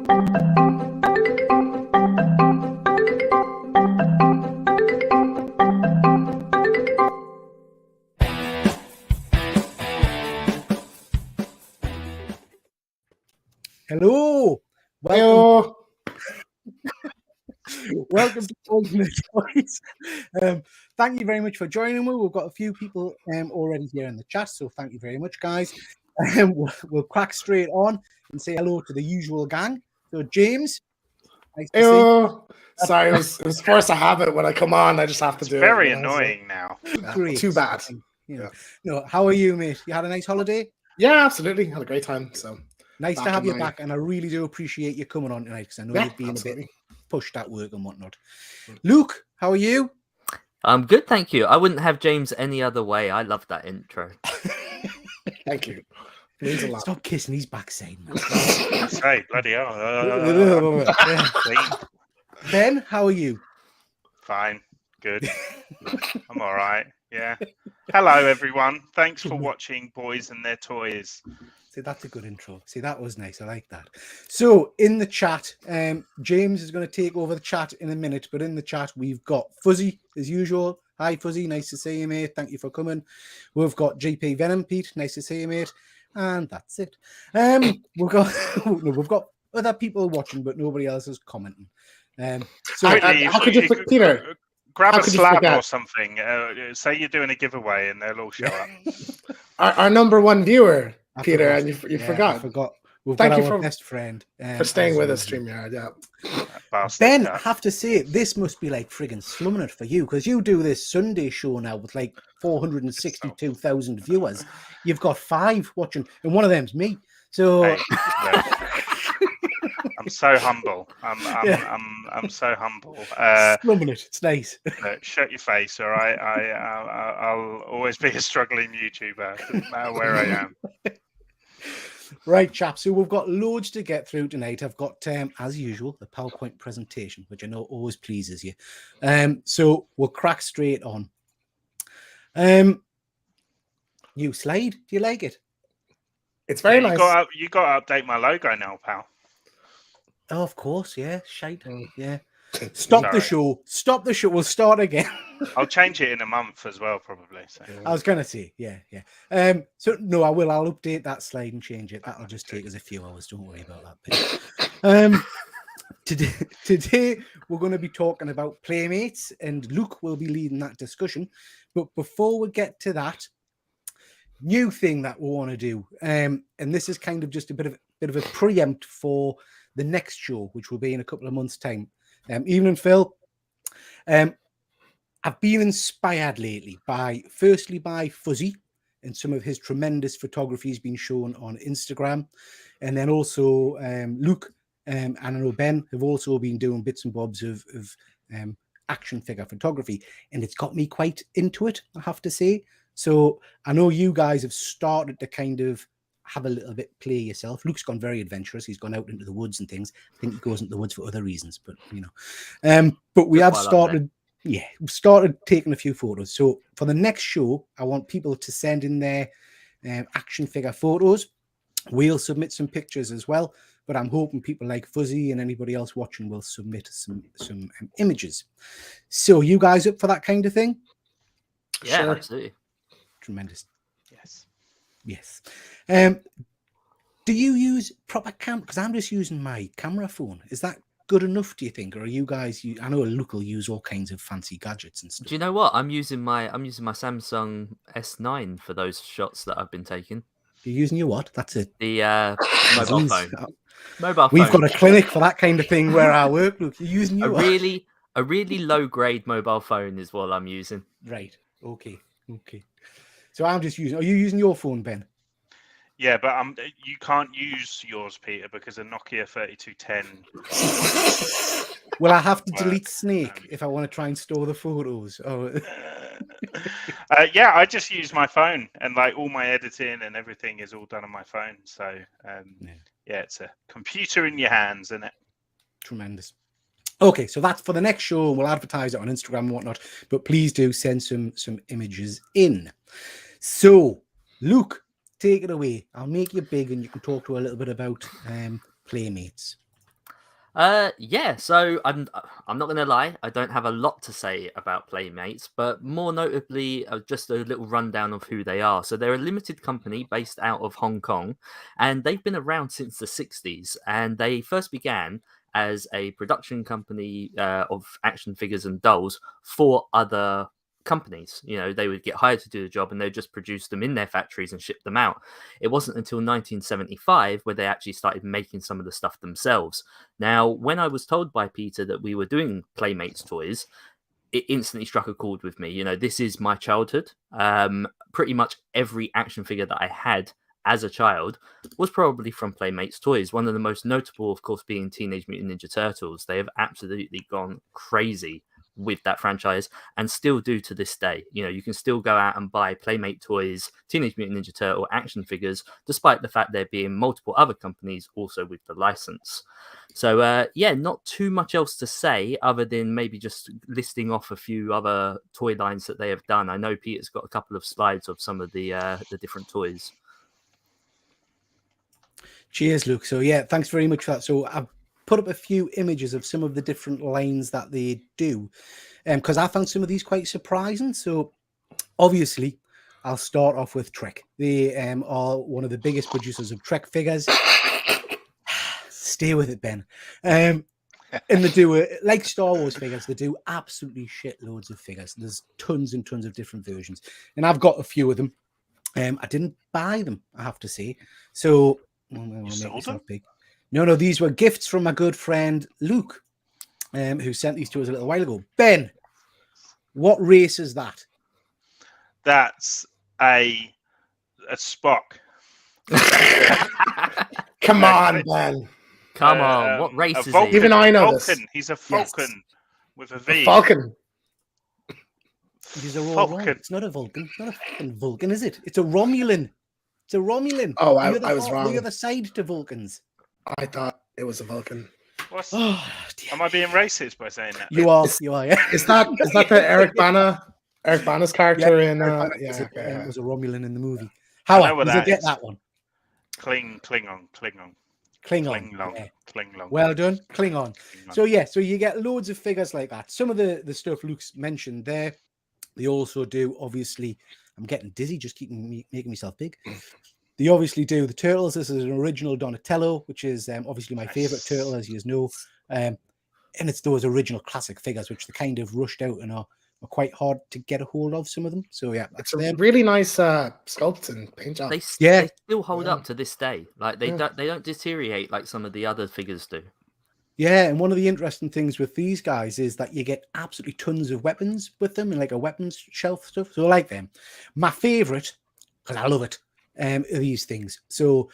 Hello. Welcome. Welcome to Boys and Toys. Thank you very much for joining me. We've got a few people already here in the chat, so thank you very much, guys. We'll crack straight on and say hello to the usual gang. So, James, nice to see you. Sorry, it was force of habit. When I come on, I just have to do it. Very annoying now. Great. Too bad. No, how are you, mate? You had a nice holiday? Yeah, absolutely. Had a great time. So nice to have you back, and I really do appreciate you coming on tonight because I know you've been a bit pushed at work and whatnot. Luke, how are you? I'm good, thank you. I wouldn't have James any other way. I love that intro. Thank you. It means a lot. Stop kissing his backside, man. Say, bloody hell. Ben, how are you? Fine. Good. I'm all right. Yeah. Hello, everyone. Thanks for watching Boys and Their Toys. See, that's a good intro. See, that was nice. I like that. So, in the chat, James is going to take over the chat in a minute, but in the chat, we've got Fuzzy, as usual. Hi, Fuzzy. Nice to see you, mate. Thank you for coming. We've got GP Venom Pete. Nice to see you, mate. And that's it. We've got other people watching, but nobody else is commenting. So, how could you, Peter? Grab a slab or something. Say you're doing a giveaway, and they'll all show up. Our number one viewer, Peter, and you forgot. I forgot. We've Thank got you our for best friend for staying with us, StreamYard. Yeah. Ben, I have to say, this must be like friggin' slumming it for you because you do this Sunday show now with like 462,000 viewers. You've got 5 watching, and one of them's me. So. Hey, I'm so humble. I'm so humble. Slumming it. It's nice. Shut your face, all right? I'll always be a struggling YouTuber, doesn't matter where I am. Right, chaps. So we've got loads to get through tonight. I've got, as usual, the PowerPoint presentation, which I know always pleases you. So we'll crack straight on. New slide. Do you like it? It's very nice. You got to update my logo now, pal. Oh, of course, yeah. Shite. Yeah. Stop the show. Stop the show. We'll start again. I'll change it in a month as well, probably. So. I was gonna say, yeah. So no, I will. I'll update that slide and change it. That'll just take us a few hours. Don't worry about that bit. Today we're going to be talking about Playmates, and Luke will be leading that discussion. But before we get to that, new thing that we want to do, and this is kind of just a bit of a preempt for the next show, which will be in a couple of months' time. Evening, Phil. I've been inspired lately by Fuzzy and some of his tremendous photography he's been shown on Instagram. And then also Luke and I know Ben have also been doing bits and bobs of action figure photography. And it's got me quite into it, I have to say. So I know you guys have started to kind of have a little bit play yourself. Luke's gone very adventurous. He's gone out into the woods and things. I think he goes into the woods for other reasons, but you know. But we have started, we've started taking a few photos. So for the next show, I want people to send in their action figure photos. We'll submit some pictures as well, but I'm hoping people like Fuzzy and anybody else watching will submit some images. So you guys up for that kind of thing? Yeah, sure. Absolutely. Tremendous. Yes. Do you use proper camera? Because I'm just using my camera phone. Is that good enough, do you think? Or are you guys, I know Luke will use all kinds of fancy gadgets and stuff. Do you know what? I'm using my Samsung S9 for those shots that I've been taking. You're using your what? That's it. The mobile phone. Mobile phone. We've got a clinic for that kind of thing where I work. Luke, you're using your a really low grade mobile phone is what I'm using. Right. Okay. So I'm just using. Are you using your phone, Ben? Yeah, but you can't use yours, Peter, because a Nokia 3210. Well, I have to delete Snake if I want to try and store the photos. Oh. Yeah, I just use my phone, and like all my editing and everything is all done on my phone. So yeah, it's a computer in your hands, isn't it? Tremendous. Okay, so that's for the next show, and we'll advertise it on Instagram and whatnot. But please do send some images in. So, Luke, take it away. I'll make you big, and you can talk to a little bit about Playmates. Yeah, so I'm not gonna lie, I don't have a lot to say about Playmates, but more notably, just a little rundown of who they are. So they're a limited company based out of Hong Kong, and they've been around since the 60s. And they first began as a production company of action figures and dolls for other companies. You know, they would get hired to do the job, and they just produce them in their factories and ship them out. It wasn't until 1975 where they actually started making some of the stuff themselves. Now, when I was told by Peter that we were doing Playmates toys, it instantly struck a chord with me. You know, this is my childhood. Pretty much every action figure that I had as a child was probably from Playmates toys. One of the most notable, of course, being Teenage Mutant Ninja Turtles. They have absolutely gone crazy with that franchise and still do to this day. You know, you can still go out and buy Playmate toys, Teenage Mutant Ninja Turtle action figures, despite the fact there being multiple other companies also with the license. So yeah, not too much else to say other than maybe just listing off a few other toy lines that they have done. I know Peter's got a couple of slides of some of the different toys. Cheers, Luke. So yeah, thanks very much for that. So I've put up a few images of some of the different lines that they do, because I found some of these quite surprising. So obviously, I'll start off with Trek. They are one of the biggest producers of Trek figures. Stay with it, Ben. And they do like Star Wars figures. They do absolutely shitloads of figures. There's tons and tons of different versions, and I've got a few of them. I didn't buy them, I have to say. So You sold them? big. No, these were gifts from my good friend Luke, who sent these to us a little while ago. Ben, what race is that? That's a Spock. Come on, Ben. Come on, what race is Vulcan. he? Even I know Vulcan. this. He's a Falcon with a V. Falcon. These are all wrong. Vulcan. It's not a Vulcan. It's not a fucking Vulcan, is it? It's a Romulan. It's a Romulan. Oh, I was wrong. The other side to Vulcans. I thought it was a Vulcan. Oh, dear. Am I being racist by saying that? You are. Yeah. Is that the Eric Bana's character in? It Okay. was a Romulan in the movie. I know How what did that get is. that one? Klingon. Klingon. Yeah. Klingon. Well done, Klingon. So yeah, so you get loads of figures like that. Some of the stuff Luke's mentioned there, they also do. Obviously, I'm getting dizzy just making myself big. They obviously do the turtles. This is an original Donatello, which is obviously my favorite turtle, as you know. And it's those original classic figures, which they kind of rushed out and are quite hard to get a hold of. Some of them. So yeah, It's a really nice sculpt and paint job. They still hold up to this day. Like they don't deteriorate like some of the other figures do. Yeah, and one of the interesting things with these guys is that you get absolutely tons of weapons with them and like a weapons shelf stuff. So I like them. My favorite, because I love it, are these things. So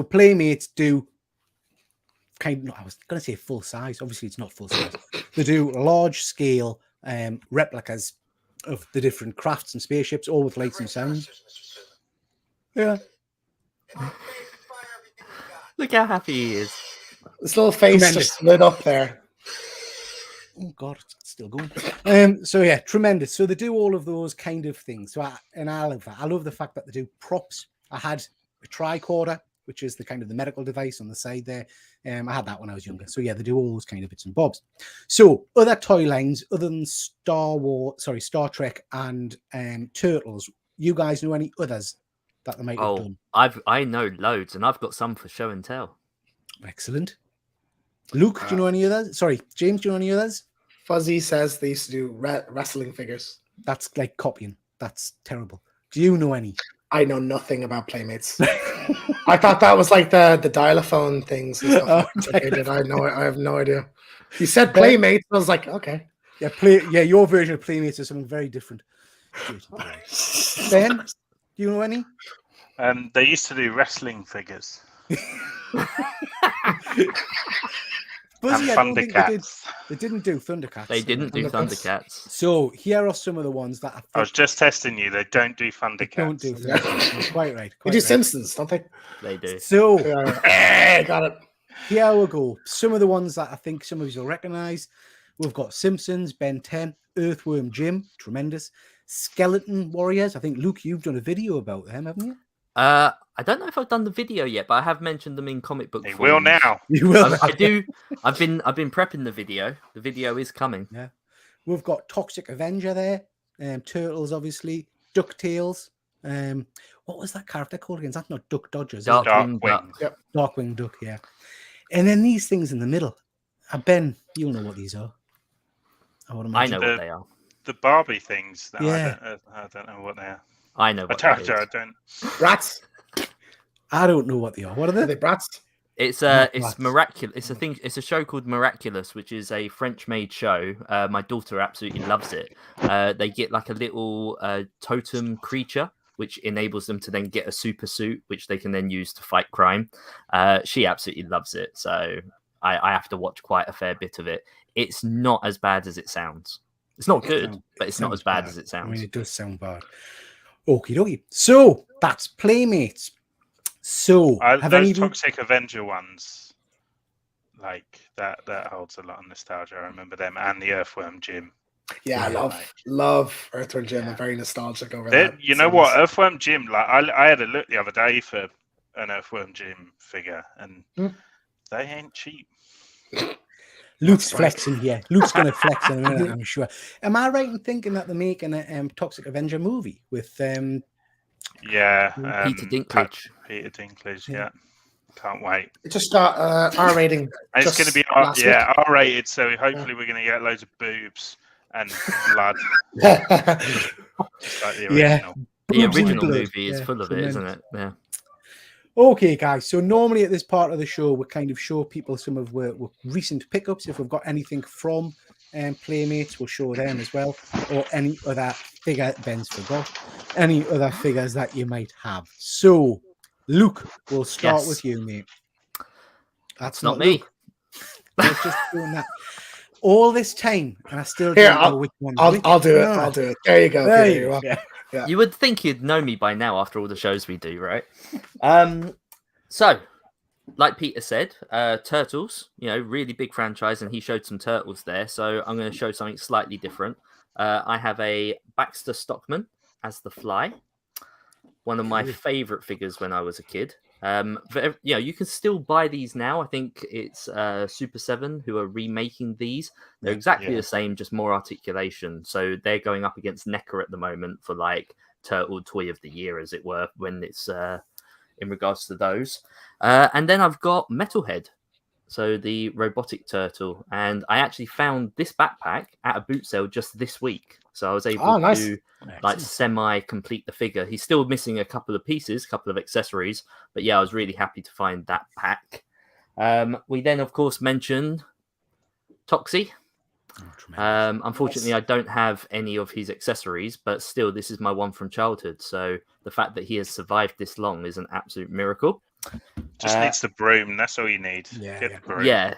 Playmates do kind of, I was going to say full size. Obviously, it's not full size. They do large scale replicas of the different crafts and spaceships, all with lights and sounds. Yeah. Look how happy he is. This little face Tremendous. just lit up there. Oh God, it's still going. So yeah, tremendous. So they do all of those kind of things. So I love that. I love the fact that they do props. I had a tricorder, which is the kind of the medical device on the side there. I had that when I was younger. So yeah, they do all those kind of bits and bobs. So other toy lines other than Star Trek and Turtles, you guys know any others that they might have done? I know loads, and I've got some for show and tell. Excellent. Luke, do you know any others? Sorry, James, do you know any others? Fuzzy says they used to do wrestling figures. That's like copying. That's terrible. Do you know any? I know nothing about Playmates. I thought that was like the dial-a-phone things and stuff. I have no idea. You said Playmates, I was like, okay. Yeah, your version of Playmates is something very different. Ben, do you know any? They used to do wrestling figures. Fuzzy, and I don't think Thundercats. they didn't do Thundercats. They didn't do Thundercats. So here are some of the ones that I was just testing you. They don't do Thundercats. don't do Thundercats. Quite right. They do Simpsons, don't they? They do. So Got it. here we go. Some of the ones that I think some of you will recognise. We've got Simpsons, Ben 10, Earthworm Gym, tremendous. Skeleton Warriors. I think, Luke, you've done a video about them, haven't you? I don't know if I've done the video yet, but I have mentioned them in comic book He forms. will now. You will. I do. I've been prepping the video. The video is coming. Yeah. We've got Toxic Avenger there. Turtles, obviously. DuckTales. What was that character called again? That's not Duck Dodgers. Darkwing Darkwing. Duck. Yep. Darkwing Duck, yeah. And then these things in the middle. Ben, you'll know what these are. I would I imagine. know what they are. The Barbie things. That Yeah. I don't know what they are. I know what I they don't. are. I don't. Rats. I don't know what they are. What are Are they? they brats? It's Not it's rats. miraculous. It's a thing. It's a show called Miraculous, which is a French-made show. My daughter absolutely loves it. They get like a little totem creature, which enables them to then get a super suit, which they can then use to fight crime. She absolutely loves it. So I have to watch quite a fair bit of it. It's not as bad as it sounds. It's not good, but it's not as bad as it I mean, sounds. it does sound bad. Okie dokie. So that's Playmates. So have Those any of you... Toxic Avenger ones, like that holds a lot of nostalgia. I remember them and the Earthworm Gym. Yeah, Yeah, love Earthworm Gym. Yeah. I'm very nostalgic over They- that. you know what? Earthworm Gym. Like I had a look the other day for an Earthworm Gym figure, and they ain't cheap. Luke's That's right. flexing here. Luke's going to flex in a minute, I'm sure. Am I right in thinking that they're making a Toxic Avenger movie with Yeah. Peter Dinklage. Peter Dinklage. Yeah. Yeah. Can't wait. It just got R rating. And it's just going to be last R-rated, so hopefully we're going to get loads of boobs and blood, week. just like the Yeah. original. The Boobs and original blood. movie is Yeah, full of it, isn't tremendous. it? Yeah. Okay, guys. So normally at this part of the show, we kind of show people some of our recent pickups. If we've got anything from Playmates, we'll show them as well, or any other figure Ben's forgot, any other figures that you might have. So, Luke, we'll start Yes. with you, mate. That's not me. Luke. I was just doing that all this time, and I still Here, don't know which one. I'll do it. No. I'll do it. There you go. There Peter, you you're go. welcome. Yeah. You would think you'd know me by now after all the shows we do, right? So, like Peter said, Turtles, really big franchise, and he showed some Turtles there. So I'm going to show something slightly different. I have a Baxter Stockman as the Fly, one of my favorite figures when I was a kid. You can still buy these now. I think it's Super 7 who are remaking these. They're exactly the same, just more articulation. So they're going up against NECA at the moment for like Turtle Toy of the Year, as it were, when it's in regards to those. And then I've got Metalhead, so the Robotic Turtle. And I actually found this backpack at a boot sale just this week. So I was able to like semi-complete the figure. He's still missing a couple of pieces, a couple of accessories. But yeah, I was really happy to find that pack. We then, of course, mentioned Toxie. Unfortunately, I don't have any of his accessories, but still, this is my one from childhood. So the fact that he has survived this long is an absolute miracle. Just needs the broom. That's all you need. Get the broom. Yeah.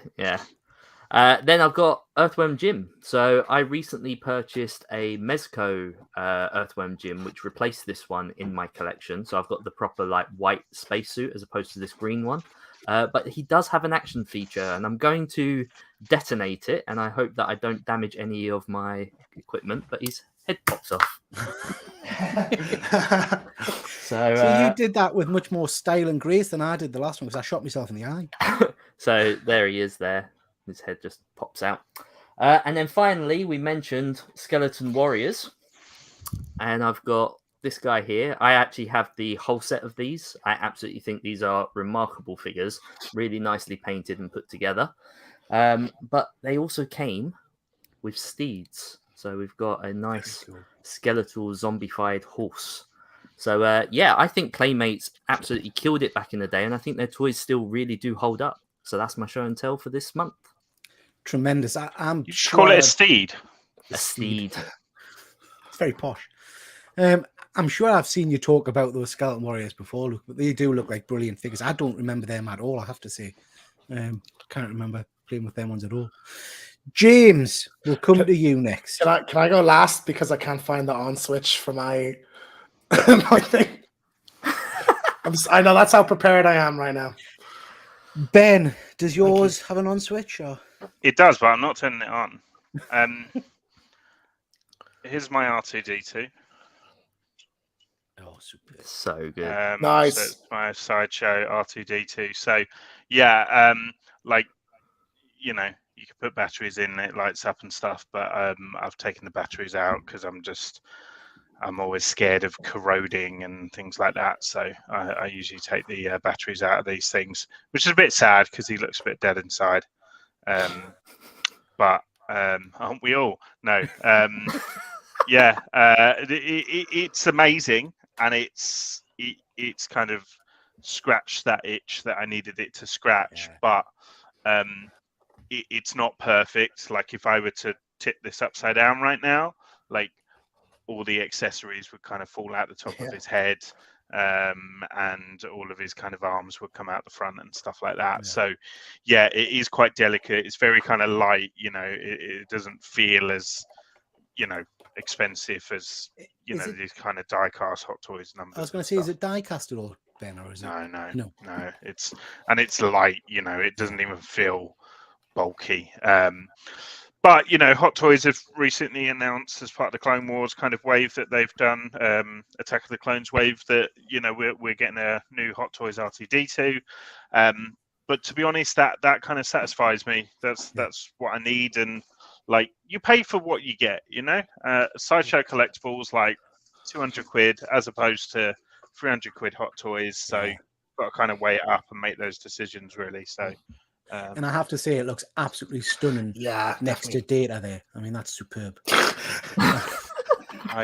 Then I've got Earthworm Gym. So I recently purchased a Mezco Earthworm Gym, which replaced this one in my collection. So I've got the proper like white spacesuit as opposed to this green one. But he does have an action feature, and I'm going to detonate it, and I hope that I don't damage any of my equipment, but his head pops off. So you did that with much more style and grace than I did the last one, because I shot myself in the eye. So there he is there. His head just pops out. And then finally, we mentioned Skeleton Warriors. And I've got this guy here. I actually have the whole set of these. I absolutely think these are remarkable figures, really nicely painted and put together. But they also came with steeds. So we've got a nice skeletal zombified horse. So I think Playmates absolutely killed it back in the day, and I think their toys still really do hold up. So that's my show and tell for this month. Tremendous. You just call it a steed. A steed. It's very posh. I'm sure I've seen you talk about those Skeleton Warriors before, Luke, but they do look like brilliant figures. I don't remember them at all, I have to say. Can't remember playing with them ones at all. James, we'll come to you next. Can I go last because I can't find the on switch for my my thing? I know that's how prepared I am right now. Ben, does yours have an on switch? Or? It does, but I'm not turning it on. Here's my R2D2. Oh, super. So good. Nice. So it's my Sideshow R2D2. So yeah, like, you know, you can put batteries in, it lights up and stuff, but I've taken the batteries out because I'm always scared of corroding and things like that. So I usually take the batteries out of these things, which is a bit sad because he looks a bit dead inside. But aren't we all? No. Yeah, it's amazing, and it's kind of scratched that itch that I needed it to scratch, but it's not perfect. Like if I were to tip this upside down right now, like all the accessories would kind of fall out the top of his head, and all of his kind of arms would come out the front and stuff like that. So yeah, it is quite delicate. It's very kind of light, you know, it doesn't feel as, you know, expensive as, you know, these kind of die-cast Hot Toys numbers. I was going to say, is it die-cast at all, Ben, or is it? No. It's light, you know, it doesn't even feel bulky. But, you know, Hot Toys have recently announced as part of the Clone Wars kind of wave that they've done, Attack of the Clones wave, that, you know, we're getting a new Hot Toys RTD2. But to be honest, that kind of satisfies me. That's what I need. And like, you pay for what you get, you know. Sideshow collectibles, like 200 quid as opposed to 300 quid Hot Toys. So you've got to kind of weigh it up and make those decisions, really. So. And I have to say, it looks absolutely stunning. Yeah, next to Data there. I mean, that's superb. I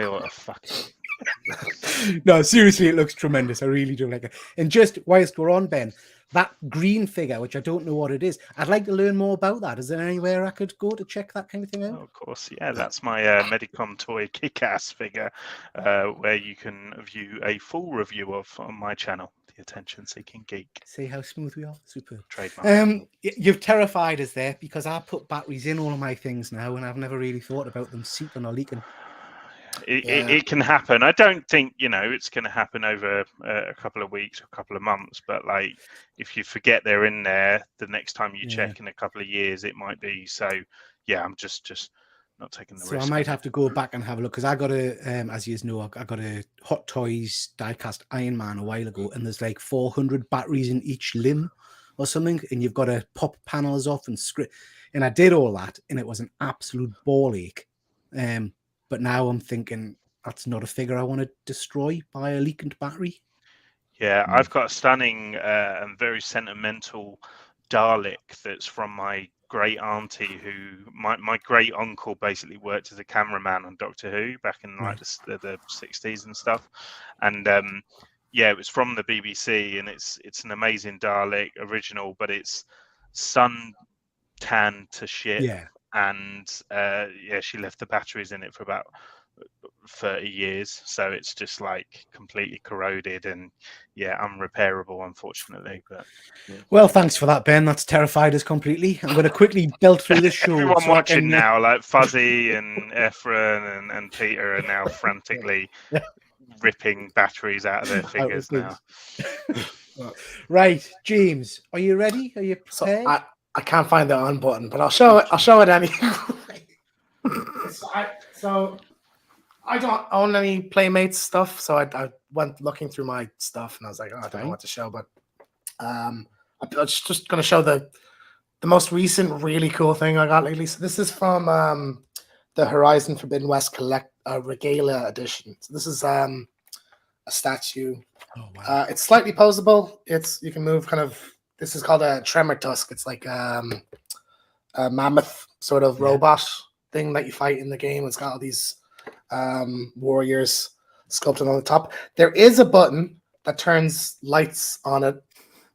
ought to fucking. No, seriously, it looks tremendous. I really do like it. And just whilst we're on, Ben, that green figure, which I don't know what it is, I'd like to learn more about that. Is there anywhere I could go to check that kind of thing out? Oh, of course, yeah. That's my Medicom toy kick-ass figure, where you can view a full review of on my channel, The Attention-Seeking Geek. See how smooth we are? Superb. Trademark. You've terrified us there, because I put batteries in all of my things now, and I've never really thought about them seeping or leaking. It can happen. I don't think, you know, it's going to happen over a couple of weeks or a couple of months, but like if you forget they're in there, the next time you check in a couple of years, it might be. So yeah, I'm just not taking the risk. So I might have to go back and have a look, because I got as you know, I got a Hot Toys diecast Iron Man a while ago, and there's like 400 batteries in each limb or something, and you've got to pop panels off and script. And I did all that, and it was an absolute ball ache. But now I'm thinking that's not a figure I want to destroy by a leaking battery. Yeah, I've got a stunning and very sentimental Dalek that's from my great auntie, who my great uncle basically worked as a cameraman on Doctor Who back in like the 60s and stuff. And yeah, it was from the BBC, and it's an amazing Dalek original, but it's sun tanned to shit. Yeah. And she left the batteries in it for about 30 years, so it's just like completely corroded and unrepairable, unfortunately. But well, thanks for that, Ben. That's terrified us completely. I'm going to quickly belt through this show. Everyone watching now, like Fuzzy and Efren and Peter, are now frantically ripping batteries out of their fingers now. Right, James, are you ready? Are you prepared? So I can't find the on button, but I'll show it anyway. So I don't own any Playmates stuff, so I went looking through my stuff, and I was like, I don't know what to show, but I was just going to show the most recent really cool thing I got lately. So this is from the Horizon Forbidden West Regalia edition. So this is a statue. Oh, wow. It's slightly posable. You can move kind of. This is called a Tremor Tusk. It's like a mammoth sort of robot thing that you fight in the game. It's got all these warriors sculpted on the top. There is a button that turns lights on it,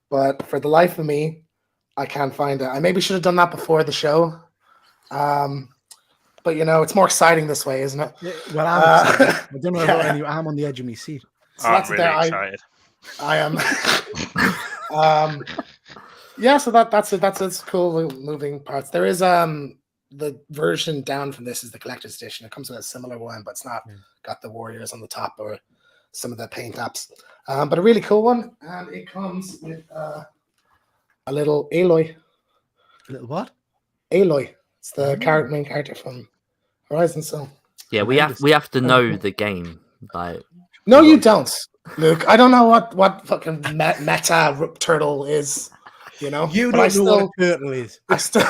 but for the life of me, I can't find it. I maybe should have done that before the show. But you know, it's more exciting this way, isn't it? Yeah, well, I'm excited. I don't know about any. I'm on the edge of my seat. So I'm really excited. I am. So that's it. That's cool moving parts. There is the version down from this is the collector's edition. It comes with a similar one, but it's not got the warriors on the top or some of the paint apps. But a really cool one, and it comes with a little Aloy. A little what? Aloy. It's the main character from Horizon. So yeah, we have to know the game. Like, no, you don't. Luke, I don't know what fucking meta turtle is, you know. You but don't know what a turtle is. I still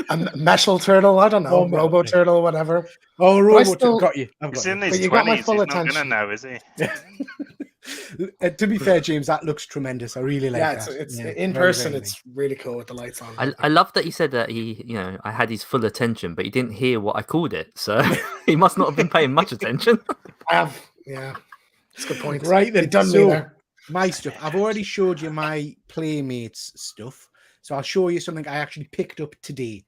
a meshel turtle. I don't know, Oh, robo turtle, whatever. Oh, But I Robo still- got you. I've He's got in you. his But you got my 20s. full He's not going to attention. know, is he? To be fair, James, that looks tremendous. I really like Yeah, that. it's Yeah, in very, person. very It's really cool with the lights on. I love that he said that I had his full attention, but he didn't hear what I called it. So he must not have been paying much attention. I have, yeah. That's a good point. Right then, You done me so there. my stuff. I've already showed you my Playmates stuff, so I'll show you something I actually picked up today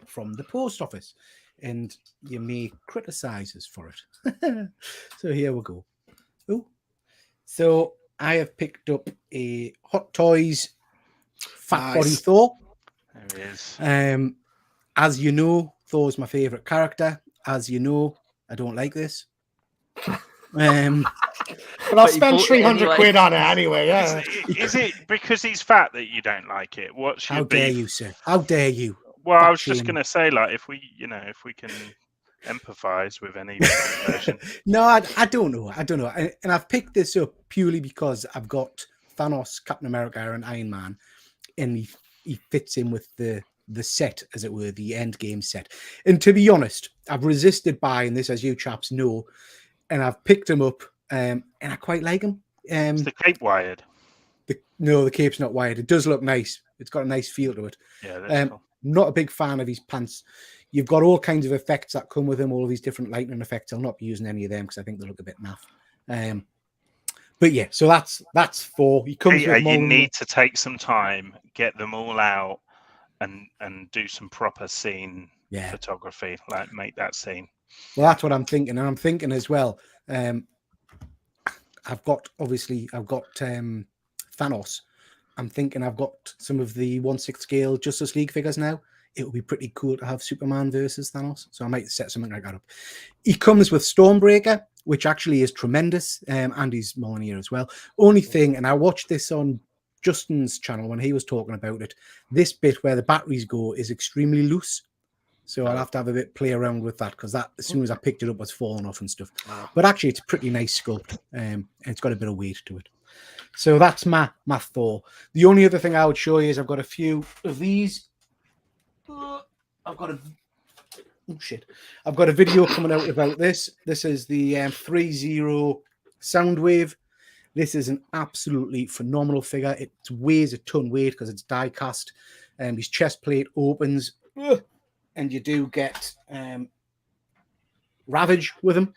from the post office, and you may criticize us for it. So here we go. Oh, so I have picked up a Hot Toys Fat Body Nice. Thor. There he is. As you know, Thor's my favorite character. As you know, I don't like this. But I'll But you spend bought it 300 anyway. quid on it anyway. Yeah. Is it because he's fat that you don't like it? What's your How dare beef? you, sir? How dare you? Well, I fat was just shaming. going to say, like, if we can empathize with any version. No, I don't know. I don't know. And I've picked this up purely because I've got Thanos, Captain America, and Iron Man, and he fits in with the set, as it were, the end game set. And to be honest, I've resisted buying this, as you chaps know, and I've picked him up, and I quite like him. Is the cape wired? No, the cape's not wired. It does look nice. It's got a nice feel to it. Yeah, that's cool. Not a big fan of his pants. You've got all kinds of effects that come with him, all of these different lightning effects. I'll not be using any of them because I think they look a bit naff. But yeah, so that's four. He comes Peter, with you Mullen- need to take some time, get them all out, and do some proper scene Yeah. photography. Like, make that scene. Well, that's what I'm thinking, and I'm thinking as well. I've got Thanos. I'm thinking I've got some of the 1/6 scale Justice League figures now. It would be pretty cool to have Superman versus Thanos, so I might set something like that up. He comes with Stormbreaker, which actually is tremendous, and he's Mullen here as well. Only thing, and I watched this on Justin's channel when he was talking about it, this bit where the batteries go is extremely loose. So I'll have to have a bit play around with that, because that, as soon as I picked it up, was falling off and stuff. Wow. But actually, it's a pretty nice sculpt, and it's got a bit of weight to it. So that's my Thor. The only other thing I would show you is I've got a few of these. I've got a video coming out about this. This is the 3-0 Soundwave. This is an absolutely phenomenal figure. It weighs a ton weight because it's die cast. His chest plate opens, and you do get Ravage with him,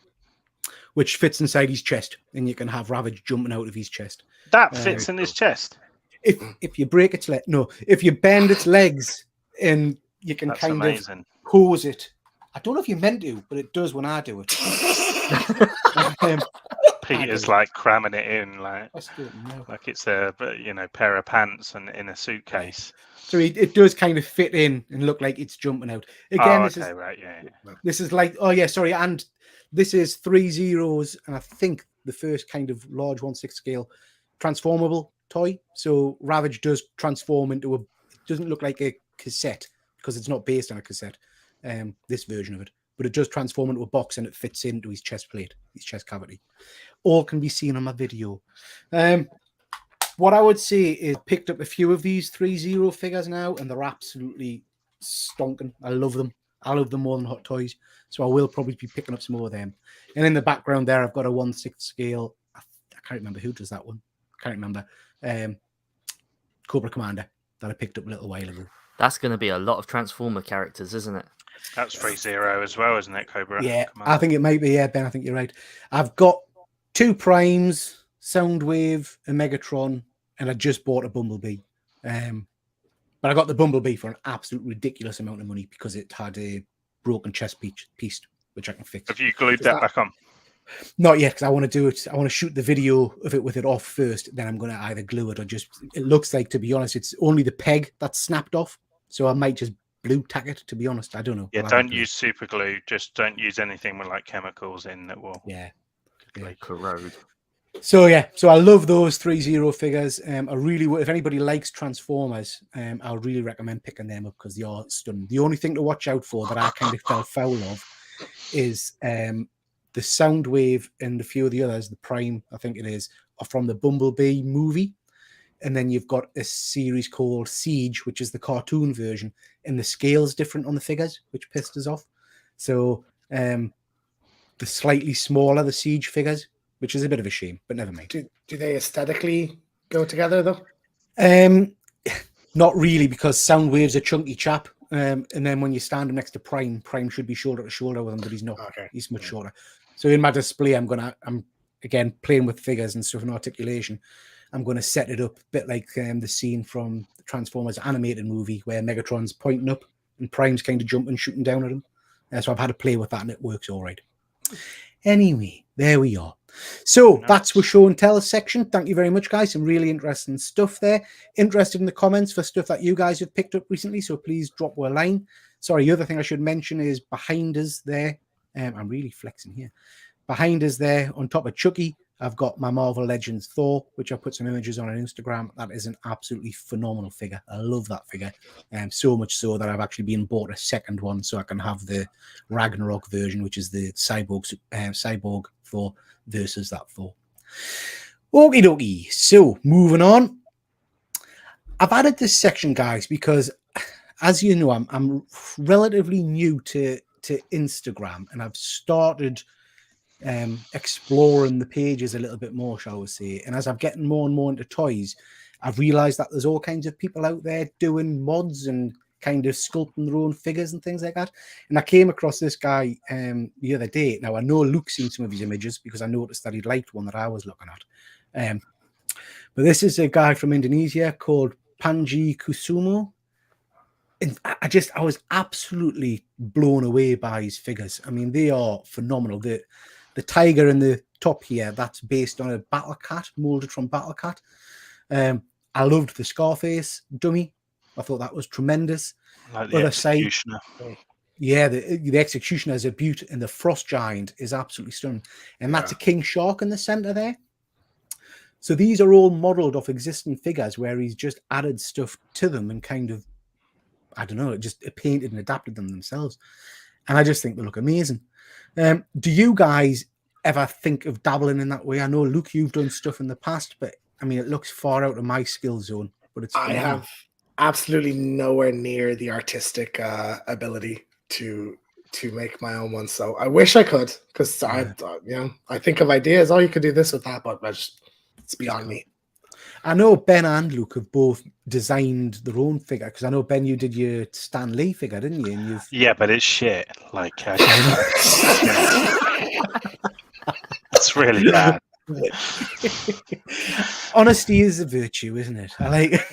which fits inside his chest, and you can have Ravage jumping out of his chest. That fits in his chest. If you break its leg, no, if you bend its legs, and you can That's kind amazing. of hose it. I don't know if you meant to, but it does when I do it. Peter's like cramming it in, like I still don't know. like it's a pair of pants and in a suitcase. So it does kind of fit in and look like it's jumping out. Again, this is like, oh yeah, sorry, and this is 3 zeros, and I think the first kind of large 1/6 scale transformable toy. So Ravage does transform into it doesn't look like a cassette because it's not based on a cassette, this version of it, but it does transform into a box and it fits into his chest plate, his chest cavity. All can be seen on my video. What I would say is picked up a few of these 3-0 figures now, and they're absolutely stonking. I love them. I love them more than Hot Toys, so I will probably be picking up some more of them. And in the background there, I've got a 1/6 scale. I can't remember who does that one. I can't remember. Cobra Commander that I picked up a little while ago. That's going to be a lot of Transformer characters, isn't it? That's 3-0 as well, isn't it, Cobra? Yeah, Commander? I think it might be. Yeah, Ben, I think you're right. I've got 2 Primes, Soundwave, and Megatron, and I just bought a Bumblebee. But I got the Bumblebee for an absolute ridiculous amount of money because it had a broken chest piece, which I can fix. Have you glued that back on? Not yet, because I want to do it. I want to shoot the video of it with it off first. Then I'm going to either glue it or just. It looks like, to be honest, it's only the peg that's snapped off. So I might just blue tack it. To be honest, I don't know. Yeah, don't use super glue. Just don't use anything with like chemicals in that will. Yeah. Corrode. So yeah, so I love those 3-0 figures. I really, if anybody likes Transformers, I would really recommend picking them up because they are stunning. The only thing to watch out for that I kind of fell foul of is the Soundwave and a few of the others, the Prime, I think it is, are from the Bumblebee movie. And then you've got a series called Siege, which is the cartoon version, and the scale's different on the figures, which pissed us off. So the slightly smaller the Siege figures, which is a bit of a shame, but never mind. Do they aesthetically go together though? Not really, because Soundwave's a chunky chap. And then when you stand him next to Prime should be shoulder to shoulder with him, but he's not. Okay. He's much shorter. So in my display, I'm again playing with figures and stuff and articulation. I'm going to set it up a bit like the scene from the Transformers animated movie where Megatron's pointing up and Prime's kind of jumping, shooting down at him. So I've had to play with that and it works all right. Anyway, there we are. So that's our show and tell section. Thank you very much, guys. Some really interesting stuff there. Interested in the comments for stuff that you guys have picked up recently, so please drop a line. Sorry, the other thing I should mention is behind us there. I'm really flexing here. Behind us there, on top of Chucky, I've got my Marvel Legends Thor, which I put some images on Instagram. That is an absolutely phenomenal figure. I love that figure. So much so that I've actually been bought a second one so I can have the Ragnarok version, which is the cyborg Thor versus that Thor. Okie dokie. So moving on. I've added this section, guys, because as you know, I'm relatively new to Instagram, and I've started exploring the pages a little bit more, shall we say. And as I'm getting more and more into toys, I've realized that there's all kinds of people out there doing mods and kind of sculpting their own figures and things like that. And I came across this guy the other day. Now, I know Luke's seen some of his images because I noticed that he liked one that I was looking at. But this is a guy from Indonesia called Panji Kusumo. And I was absolutely blown away by his figures. I mean, they are phenomenal. The tiger in the top here, that's based on a Battle Cat, molded from Battle Cat. I loved the Scarface dummy. I thought that was tremendous. Like the Executioner. The Executioner is a beaut, and the Frost Giant is absolutely stunning. And that's a King Shark in the center there. So these are all modeled off existing figures where he's just added stuff to them and kind of, I don't know, just painted and adapted them themselves. And I just think they look amazing. Do you guys ever think of dabbling in that way? I know, Luke, you've done stuff in the past, but I mean, it looks far out of my skill zone. But it's I have absolutely nowhere near the artistic ability to make my own one. So I wish I could, because I think of ideas. Oh, you could do this with that, but it's beyond me. I know Ben and Luke have both designed their own figure, because I know, Ben, you did your Stan Lee figure, didn't you? And yeah, but it's shit. Like, it's really bad. Honesty is a virtue, isn't it? I like.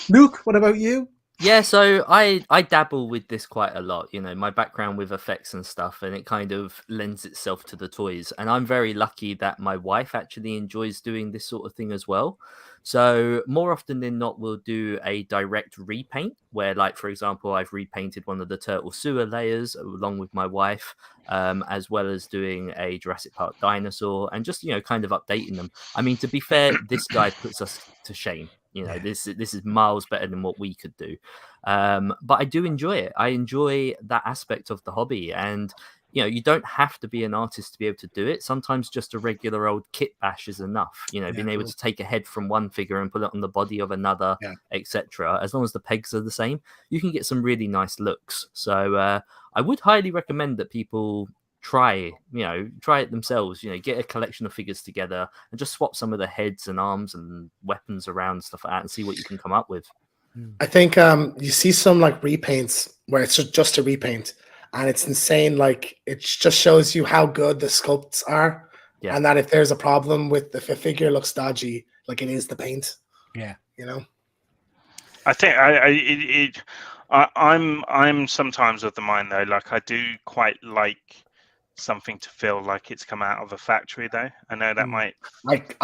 Luke, what about you? Yeah, so I dabble with this quite a lot. You know, my background with effects and stuff, and it kind of lends itself to the toys. And I'm very lucky that my wife actually enjoys doing this sort of thing as well. So more often than not, we'll do a direct repaint where, like, for example, I've repainted one of the turtle sewer layers along with my wife, as well as doing a Jurassic Park dinosaur and just, kind of updating them. I mean, to be fair, this guy puts us to shame. This is miles better than what we could do. But I do enjoy it. I enjoy that aspect of the hobby. And, you don't have to be an artist to be able to do it. Sometimes just a regular old kit bash is enough. Being able to take a head from one figure and put it on the body of another, etc. As long as the pegs are the same, you can get some really nice looks. So I would highly recommend that people try it themselves, get a collection of figures together and just swap some of the heads and arms and weapons around and stuff like that and see what you can come up with. I think you see some like repaints where it's just a repaint and it's insane. Like, it just shows you how good the sculpts are, and that if there's a problem with if a figure looks dodgy, like, it is the paint. I think I'm sometimes of the mind though, like, I do quite like something to feel like it's come out of a factory though. I know that might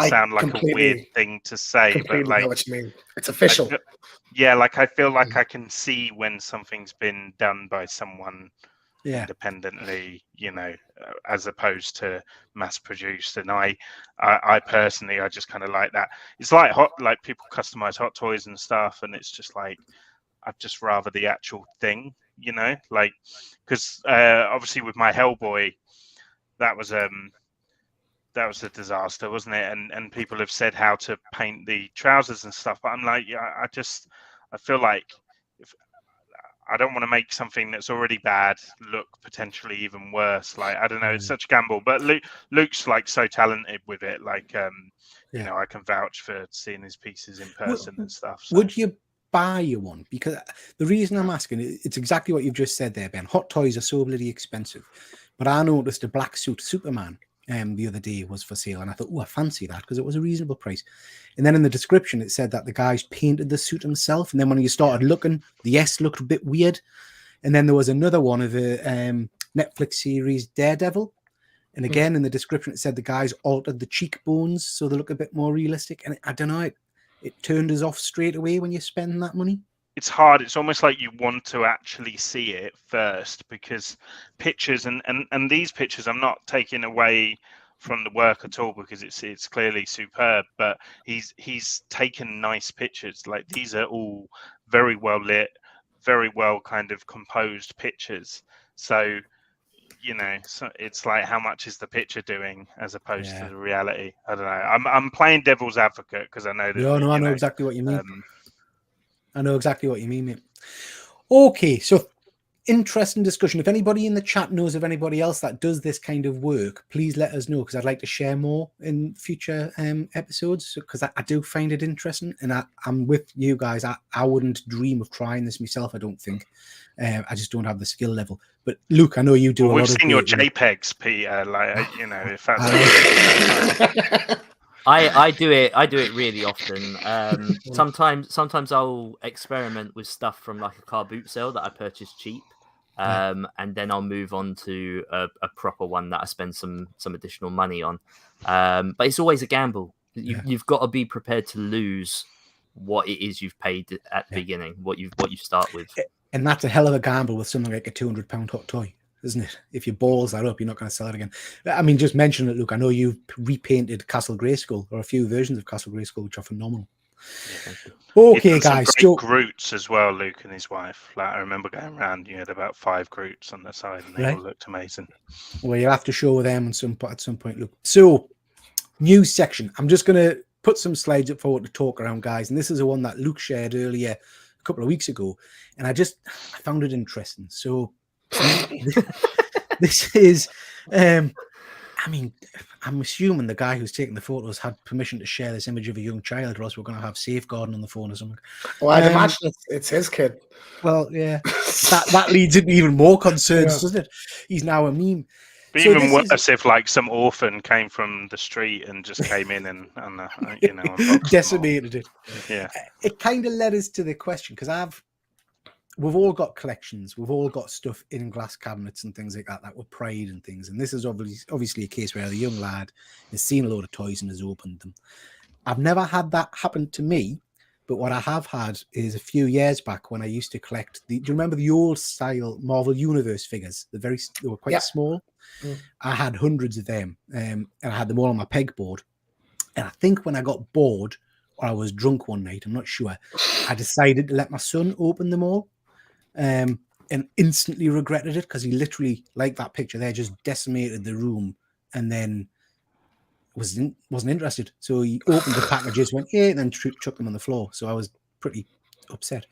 sound like a weird thing to say, but like, know what you mean. It's official. I feel like I can see when something's been done by someone independently, as opposed to mass produced. And I personally, I just kind of like that. It's like people customize hot toys and stuff, and it's just like, I'd just rather the actual thing, like, because obviously with my Hellboy, that was a disaster, wasn't it? And people have said how to paint the trousers and stuff, but I'm like, yeah, I feel like if I don't want to make something that's already bad look potentially even worse. Like, I don't know, it's such a gamble. But Luke's like so talented with it. Like, you know, I can vouch for seeing his pieces in person and stuff. So. Would you buy you one? Because the reason I'm asking, it's exactly what you've just said there, Ben. Hot toys are so bloody expensive. But I noticed a black suit Superman the other day was for sale, and I thought, oh, I fancy that because it was a reasonable price. And then in the description, it said that the guy's painted the suit himself. And then when you started looking, the S looked a bit weird. And then there was another one of a Netflix series, Daredevil. And again, in the description, it said the guy's altered the cheekbones so they look a bit more realistic. And I don't know, it turned us off straight away when you're spending that money. It's hard. It's almost like you want to actually see it first, because pictures and these pictures, I'm not taking away from the work at all, because it's clearly superb, but he's taken nice pictures. Like, these are all very well lit, very well kind of composed pictures. So, you know, so it's like, how much is the picture doing as opposed to the reality? I don't know. I'm playing devil's advocate because I know that. No, I know exactly what you mean. I know exactly what you mean, mate. Okay, so interesting discussion. If anybody in the chat knows of anybody else that does this kind of work, please let us know, because I'd like to share more in future episodes, because I do find it interesting. And I'm with you guys. I wouldn't dream of trying this myself, I don't think. I just don't have the skill level. But Luke, I know you do. Well, we've seen your JPEGs, Peter. Like, you know, if that's. I do it really often. Sometimes I'll experiment with stuff from like a car boot sale that I purchased cheap, and then I'll move on to a proper one that I spend some additional money on. But it's always a gamble. You've got to be prepared to lose what it is you've paid at the beginning, what you start with. And that's a hell of a gamble with something like a £200 hot toy, isn't it? If your balls that up, you're not going to sell it again. I mean, just mention it, Luke. I know you've repainted Castle Grayskull, or a few versions of Castle Grayskull, which are phenomenal. Okay, guys. Some great Groots as well, Luke and his wife. Like, I remember going around, you had about 5 Groots on the side, and they all looked amazing. Well, you'll have to show them at some point, Luke. So, news section. I'm just going to put some slides up forward to talk around, guys. And this is a one that Luke shared earlier a couple of weeks ago, and I found it interesting. So this is I mean, I'm assuming the guy who's taking the photos had permission to share this image of a young child, or else we're going to have safeguarding on the phone or something. Well, I'd imagine it's his kid. Well, yeah, that leads into even more concerns, doesn't it? He's now a meme. But so even worse if like some orphan came from the street and just came in and you know, decimated it. Yeah, it kind of led us to the question, because we've all got collections, we've all got stuff in glass cabinets and things like that were pride and things. And this is obviously a case where the young lad has seen a load of toys and has opened them. I've never had that happen to me, but what I have had is a few years back when I used to collect do you remember the old style Marvel Universe figures? They were quite small. I had hundreds of them, and I had them all on my pegboard. And I think when I got bored, or I was drunk one night, I'm not sure, I decided to let my son open them all, and instantly regretted it, because he literally, like that picture there, just decimated the room, and then wasn't interested. So he opened the packages, went, and then chucked them on the floor. So I was pretty upset.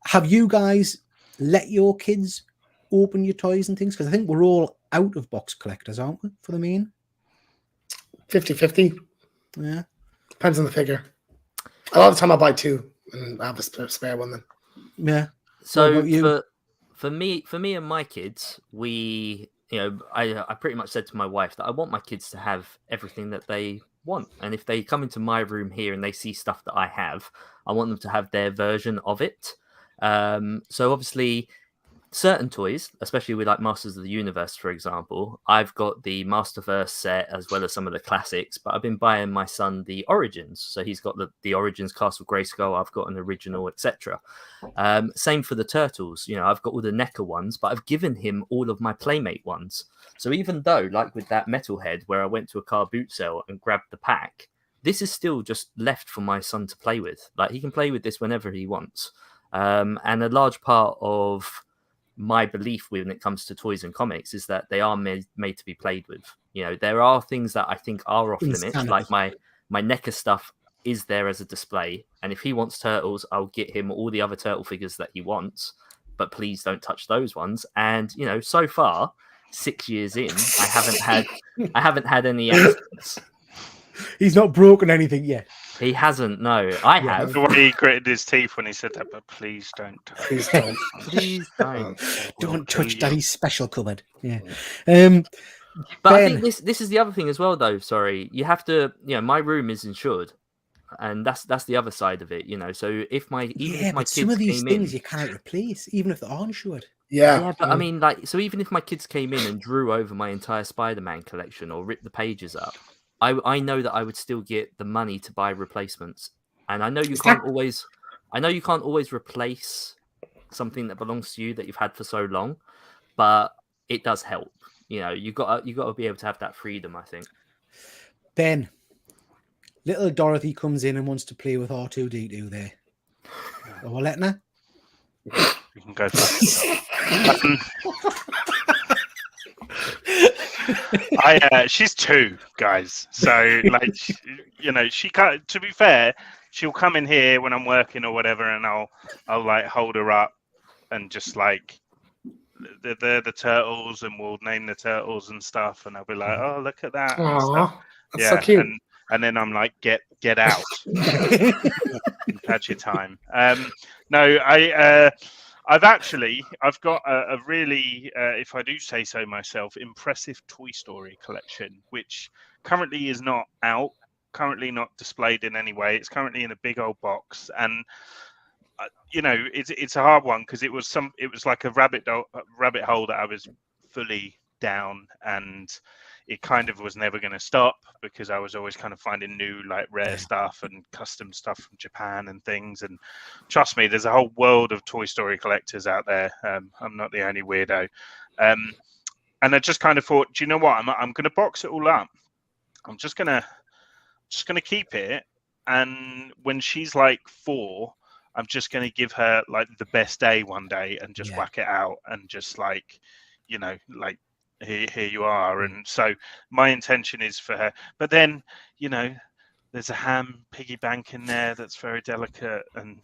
Have you guys let your kids open your toys and things? Because I think we're all out of box collectors, aren't we, for the main? 50-50. Yeah. Depends on the figure. A lot of the time I buy 2 and I have a spare one then. Yeah. So for me and my kids, I pretty much said to my wife that I want my kids to have everything that they want. And if they come into my room here and they see stuff that I have, I want them to have their version of it. So obviously, certain toys, especially with like Masters of the Universe, for example, I've got the Masterverse set as well as some of the classics, but I've been buying my son the Origins. So he's got the Origins Castle Grayskull, I've got an original, etc. Same for the Turtles. You know, I've got all the NECA ones, but I've given him all of my Playmate ones. So even though, like with that Metalhead, where I went to a car boot sale and grabbed the pack, this is still just left for my son to play with. Like, he can play with this whenever he wants. And a large part of my belief when it comes to toys and comics is that they are made to be played with. You know, there are things that I think are off limits, like my NECA stuff is there as a display, and if he wants turtles, I'll get him all the other turtle figures that he wants, but please don't touch those ones. And you know, so far 6 years in, I haven't had any accidents. He's not broken anything yet. He hasn't. No, I have. The way he gritted his teeth when he said that, but please don't. Please don't. Please don't. Don't touch Daddy's special cupboard. Yeah. But I Ben. think this is the other thing as well, though. Sorry, you have to. You know, my room is insured, and that's the other side of it. You know, so if my kids some of these came things in, you can't replace, even if they are insured. Yeah. but I mean, like, so even if my kids came in and drew over my entire Spider-Man collection or ripped the pages up, I know that I would still get the money to buy replacements. And I know you can't always replace something that belongs to you that you've had for so long, but it does help. You know, you got to be able to have that freedom, I think. Ben, little Dorothy comes in and wants to play with R2D2 there. Are we letting her? You can go for she's 2, guys. So, like, you know, she can't. To be fair, she'll come in here when I'm working or whatever, and I'll like hold her up and just like they're the turtles, and we'll name the turtles and stuff, and I'll be like, oh, look at that. And stuff. That's so cute. And then I'm like, get out. You've had your time. No, I've got a really, if I do say so myself, impressive Toy Story collection, which currently is not out, currently not displayed in any way. It's currently in a big old box, and you know, it's a hard one because it was like a rabbit hole that I was fully down, and it kind of was never going to stop because I was always kind of finding new, like, rare stuff and custom stuff from Japan and things. And trust me, there's a whole world of Toy Story collectors out there. I'm not the only weirdo. And I just kind of thought, do you know what? I'm going to box it all up. I'm just going to keep it. And when she's like 4, I'm just going to give her like the best day one day and just whack it out and just like, you know, like, here you are. And so my intention is for her, but then, you know, there's a ham piggy bank in there that's very delicate. And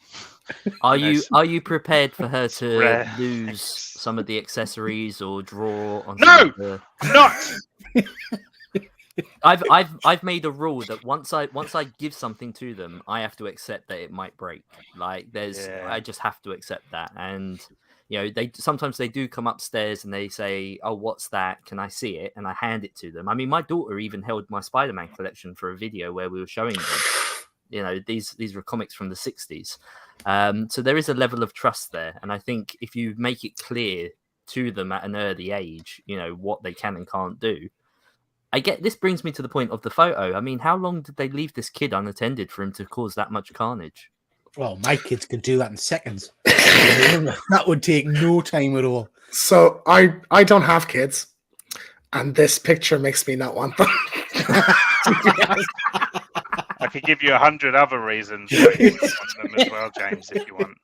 are you prepared for her to lose some of the accessories or draw on? No, I'm not. I've made a rule that once I give something to them, I have to accept that it might break. Like I just have to accept that. And you know, sometimes they do come upstairs and they say, "Oh, what's that? Can I see it?" And I hand it to them. I mean, my daughter even held my Spider-Man collection for a video where we were showing them. You know, these were comics from the 60s. So there is a level of trust there, and I think if you make it clear to them at an early age, you know, what they can and can't do. This brings me to the point of the photo. I mean, how long did they leave this kid unattended for him to cause that much carnage? Well, my kids could do that in seconds. That would take no time at all. So I don't have kids, and this picture makes me not want them. I could give you 100 other reasons why you don't want them as well, James, if you want.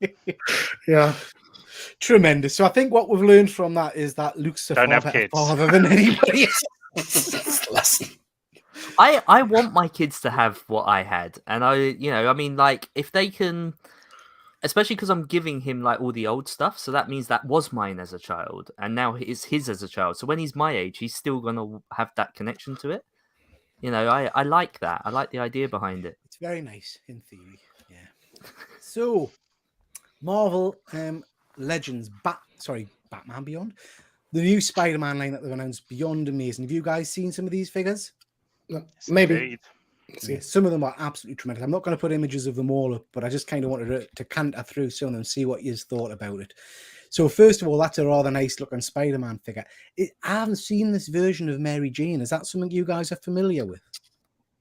Yeah. Tremendous. So I think what we've learned from that is that Luke's a far better father than anybody else. I want my kids to have what I had, and I mean, like, if they can, especially because I'm giving him like all the old stuff, so that means that was mine as a child, and now it's his as a child. So when he's my age, he's still gonna have that connection to it. You know, I like that. I like the idea behind it. It's very nice in theory. Yeah. So, Marvel Legends Batman Beyond. The new Spider-Man line that they've announced, beyond amazing. Have you guys seen some of these figures? No, maybe. Yeah, some of them are absolutely tremendous. I'm not going to put images of them all up, but I just kind of wanted to canter through some of them and see what you thought about it. So first of all, that's a rather nice looking Spider-Man figure. I haven't seen this version of Mary Jane. Is that something you guys are familiar with?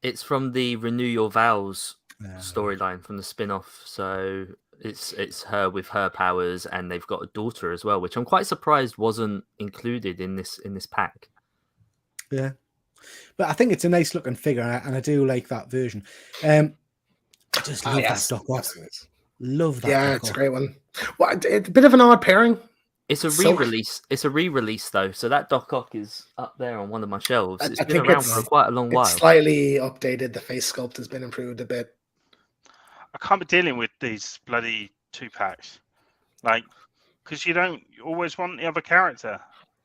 It's from the Renew Your Vows storyline from the spin-off. So it's her with her powers, and they've got a daughter as well, which I'm quite surprised wasn't included in this pack. Yeah, but I think it's a nice looking figure, and I do like that version. I just love that Doc Ock. Love that. Yeah, it's a great one. Well, it's a bit of an odd pairing. It's a Silk. re-release. It's a re-release though, so that Doc Ock is up there on one of my shelves. It's I been think around for quite a long while. It's slightly updated. The face sculpt has been improved a bit. I can't be dealing with these bloody 2-packs, like, because you always want the other character,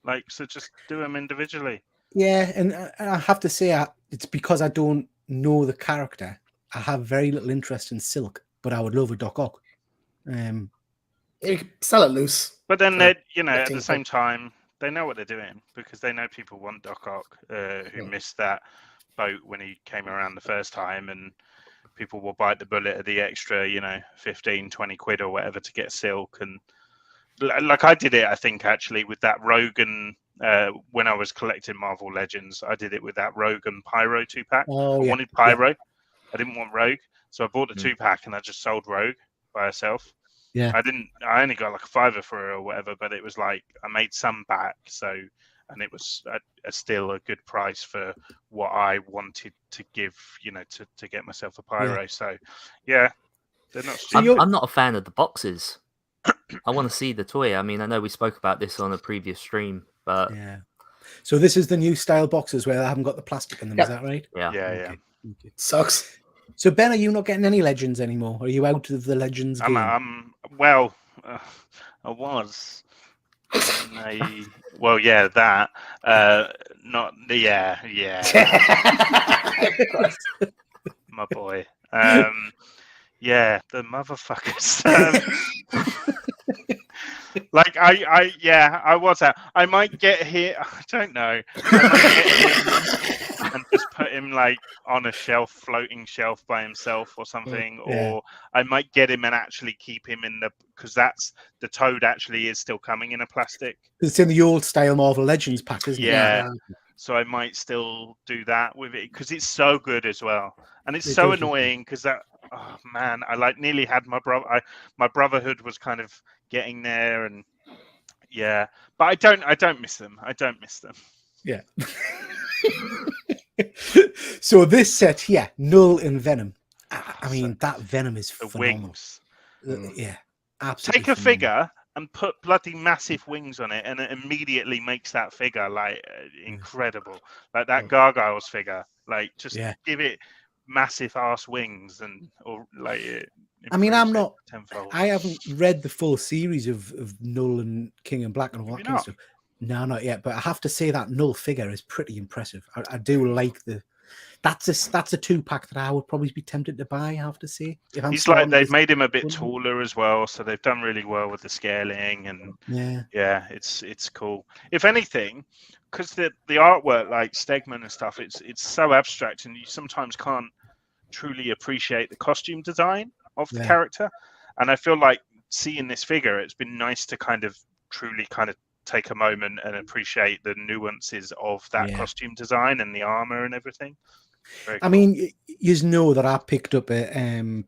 like, so just do them individually. Yeah, and I have to say, it's because I don't know the character. I have very little interest in Silk, but I would love a Doc Ock. You can sell it loose. But then, for at the 15 same time, they know what they're doing because they know people want Doc Ock who missed that boat when he came around the first time, and people will bite the bullet at the extra, 15, 20 quid or whatever to get Silk. And like I did it, I think, actually, with that Rogan. When I was collecting Marvel Legends, I did it with that Rogue and Pyro 2-pack. Oh, I yeah. wanted Pyro. I didn't want Rogue. So I bought the 2-pack and I just sold Rogue by herself. Yeah. I only got like a $5 for her or whatever, but it was like I made some back. So, and it was still a good price for what I wanted to give, to get myself a Pyro. Yeah. So, yeah, they're not stupid. I'm not a fan of the boxes. I want to see the toy. I mean, I know we spoke about this on a previous stream, but Yeah. So this is the new style boxes where they haven't got the plastic in them. Is that right? yeah. Yeah. Okay. Sucks. So Ben, are you not getting any Legends anymore? Are you out of the Legends game? I was. That. My boy. The motherfuckers. I was out. I might get here. I don't know. I might get him and just put him like on a floating shelf by himself or something, or I might get him and actually keep him because that's the Toad actually is still coming in a plastic. It's in the old style Marvel Legends pack, isn't it? Yeah. So I might still do that with it because it's so good as well, and it's so annoying because that. Oh man, I nearly had my brother. My brotherhood was kind of getting there, and but I don't miss them. I don't miss them. Yeah. So this set here, Null and Venom. I mean, that Venom is the phenomenal. Wings. Yeah, absolutely. Take a figure and put bloody massive wings on it, and it immediately makes that figure incredible. Like that Gargoyles figure. Just give it massive ass wings I mean, I'm not. Tenfold. I haven't read the full series of Null and King and Black and all that kind of stuff. No, not yet. But I have to say that Null figure is pretty impressive. I do like that's a 2-pack that I would probably be tempted to buy. I have to say, they've made him a bit taller as well, so they've done really well with the scaling, and it's cool. If anything, because the artwork like Stegman and stuff, it's so abstract, and you sometimes can't truly appreciate the costume design of the character. And I feel like seeing this figure, it's been nice to truly take a moment and appreciate the nuances of that costume design and the armor and everything. Very cool. I mean, you know that I picked up a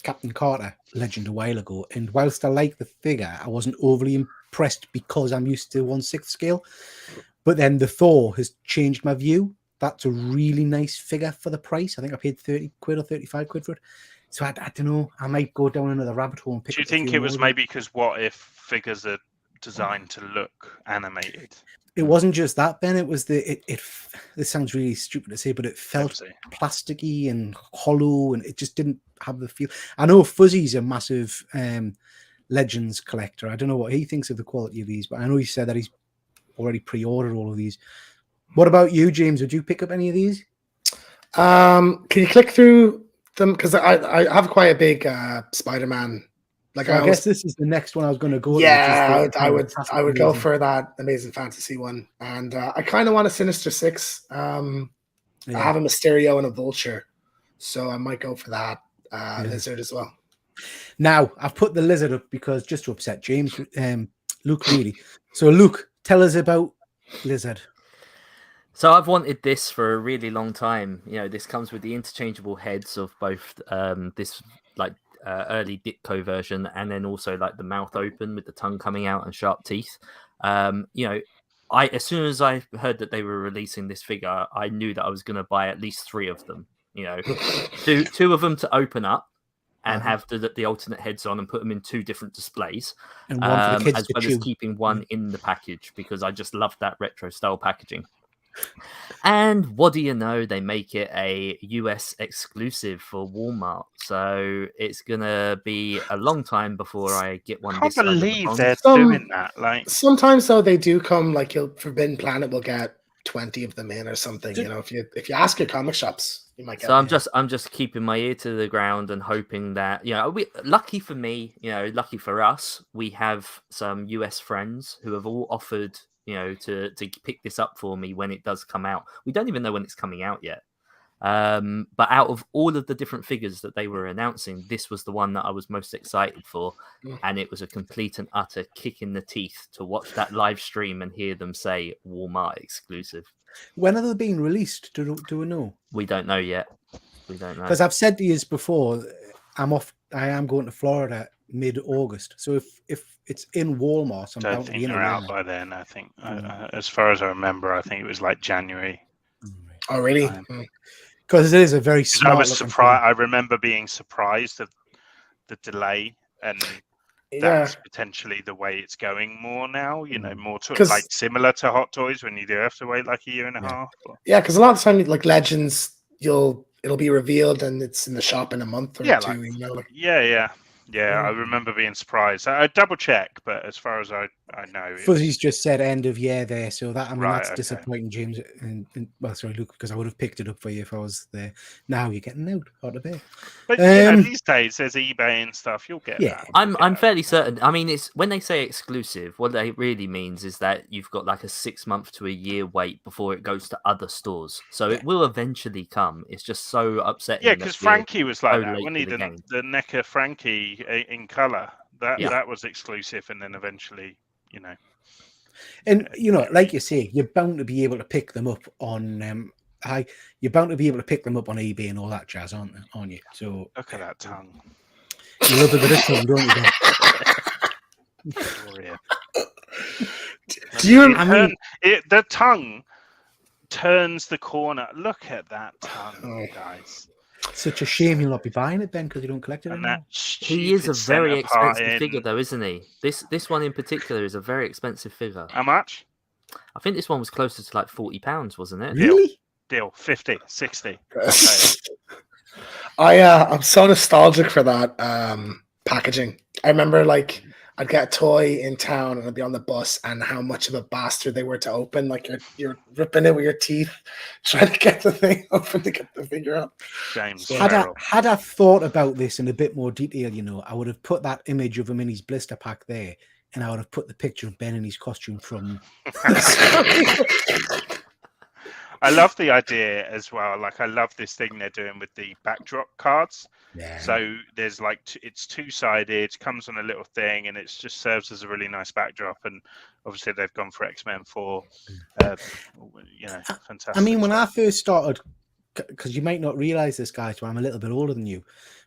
Captain Carter Legend a while ago, and whilst I like the figure, I wasn't overly impressed because I'm used to 1/6 scale. But then the Thor has changed my view. That's a really nice figure for the price. I think I paid 30 quid or 35 quid for it. So I don't know. I might go down another rabbit hole and pick. Do you think it was maybe because What If figures are designed to look animated? It wasn't just that, Ben. It was this sounds really stupid to say, but it felt plasticky and hollow, and it just didn't have the feel. I know Fuzzy's a massive Legends collector. I don't know what he thinks of the quality of these, but I know he said that he's already pre-ordered all of these. What about you, James? Would you pick up any of these? Can you click through them? Because I have quite a big Spider-Man. I guess this is the next one I was going to go. Yeah, I would go for that Amazing Fantasy one, and I kind of want a Sinister Six. I have a Mysterio and a Vulture, so I might go for that Lizard as well. Now I've put the Lizard up because just to upset James, Luke really. So Luke, tell us about Lizard. So I've wanted this for a really long time. This comes with the interchangeable heads of both this early Ditko version, and then also the mouth open with the tongue coming out and sharp teeth. As soon as I heard that they were releasing this figure, I knew that I was going to buy at least 3 of them. Two of them to open up, and have the alternate heads on and put them in 2 different displays, And one for the kids as to well chew. as keeping one in the package, because I just love that retro style packaging. And what do you know? They make it a US exclusive for Walmart, so it's gonna be a long time before I get one. I can't this side of the believe pond. they're Some- doing that. Like, Sometimes though they do come, like Forbidden Planet will get 20 of them in or something. You know, if you ask your comic shops, you might get. So I'm just keeping my ear to the ground and hoping that, you know, lucky for me, you know, lucky for us, we have some US friends who have all offered, you know, to pick this up for me when it does come out. We don't even know when it's coming out yet. But out of all of the different figures that they were announcing, this was the one that I was most excited for. And it was a complete and utter kick in the teeth to watch that live stream and hear them say Walmart exclusive. When are they being released? Do we know? We don't know yet. We don't know. Because I've said to you before, I am going to Florida mid-August. So if it's in Walmart, I'm I don't bound to be think in they're out by then. I think, as far as I remember, I think it was like January. Oh, really? Because it is a very 'Cause smart. I was surprised. I remember being surprised at the delay, and that's potentially the way it's going more now. You know, more to, like similar to Hot Toys when you do have to wait like a year and a half. Yeah, because a lot of time, like Legends, it'll be revealed and it's in the shop in a month or two. Like, you know, like, yeah. I remember being surprised. I double check, but as far as I know, Fuzzy's just said end of year there, so that that's okay. disappointing, James. And well, sorry, Luke, because I would have picked it up for you if I was there. Now you're getting out of there. But you know, these days there's eBay and stuff. You'll get that. I'm fairly certain. I mean, it's when they say exclusive, what it really means is that you've got like a 6 month to a year wait before it goes to other stores. So it will eventually come. It's just so upsetting. Yeah, because Frankie was like that. when When the NECA Frankie in color, that was exclusive, and then eventually, you know. And you know, like you say, you're bound to be able to pick them up on you're bound to be able to pick them up on eBay and all that jazz, aren't you? So look at that tongue. You love a bit of tongue, don't you? Do you? The tongue turns the corner. Look at that tongue, guys. Such a shame you'll not be buying it, Ben, because you don't collect it anymore. He is a very expensive figure, though, isn't he? This one in particular is a very expensive figure. How much? I think this one was closer to like £40, wasn't it? Really? Deal. 50, 60. I'm so nostalgic for that packaging. I remember, like, I'd get a toy in town and I'd be on the bus, and how much of a bastard they were to open. Like you're ripping it with your teeth, trying to get the thing open to get the figure up. James, had I thought about this in a bit more detail, you know, I would have put that image of him in his blister pack there, and I would have put the picture of Ben in his costume from. I love the idea as well. Like, I love this thing they're doing with the backdrop cards. Yeah. So there's like it's two-sided, comes on a little thing, and it just serves as a really nice backdrop. And obviously they've gone for X-Men 4. You know, fantastic. I mean, when I first started, because you might not realize this, guys, so I'm a little bit older than you,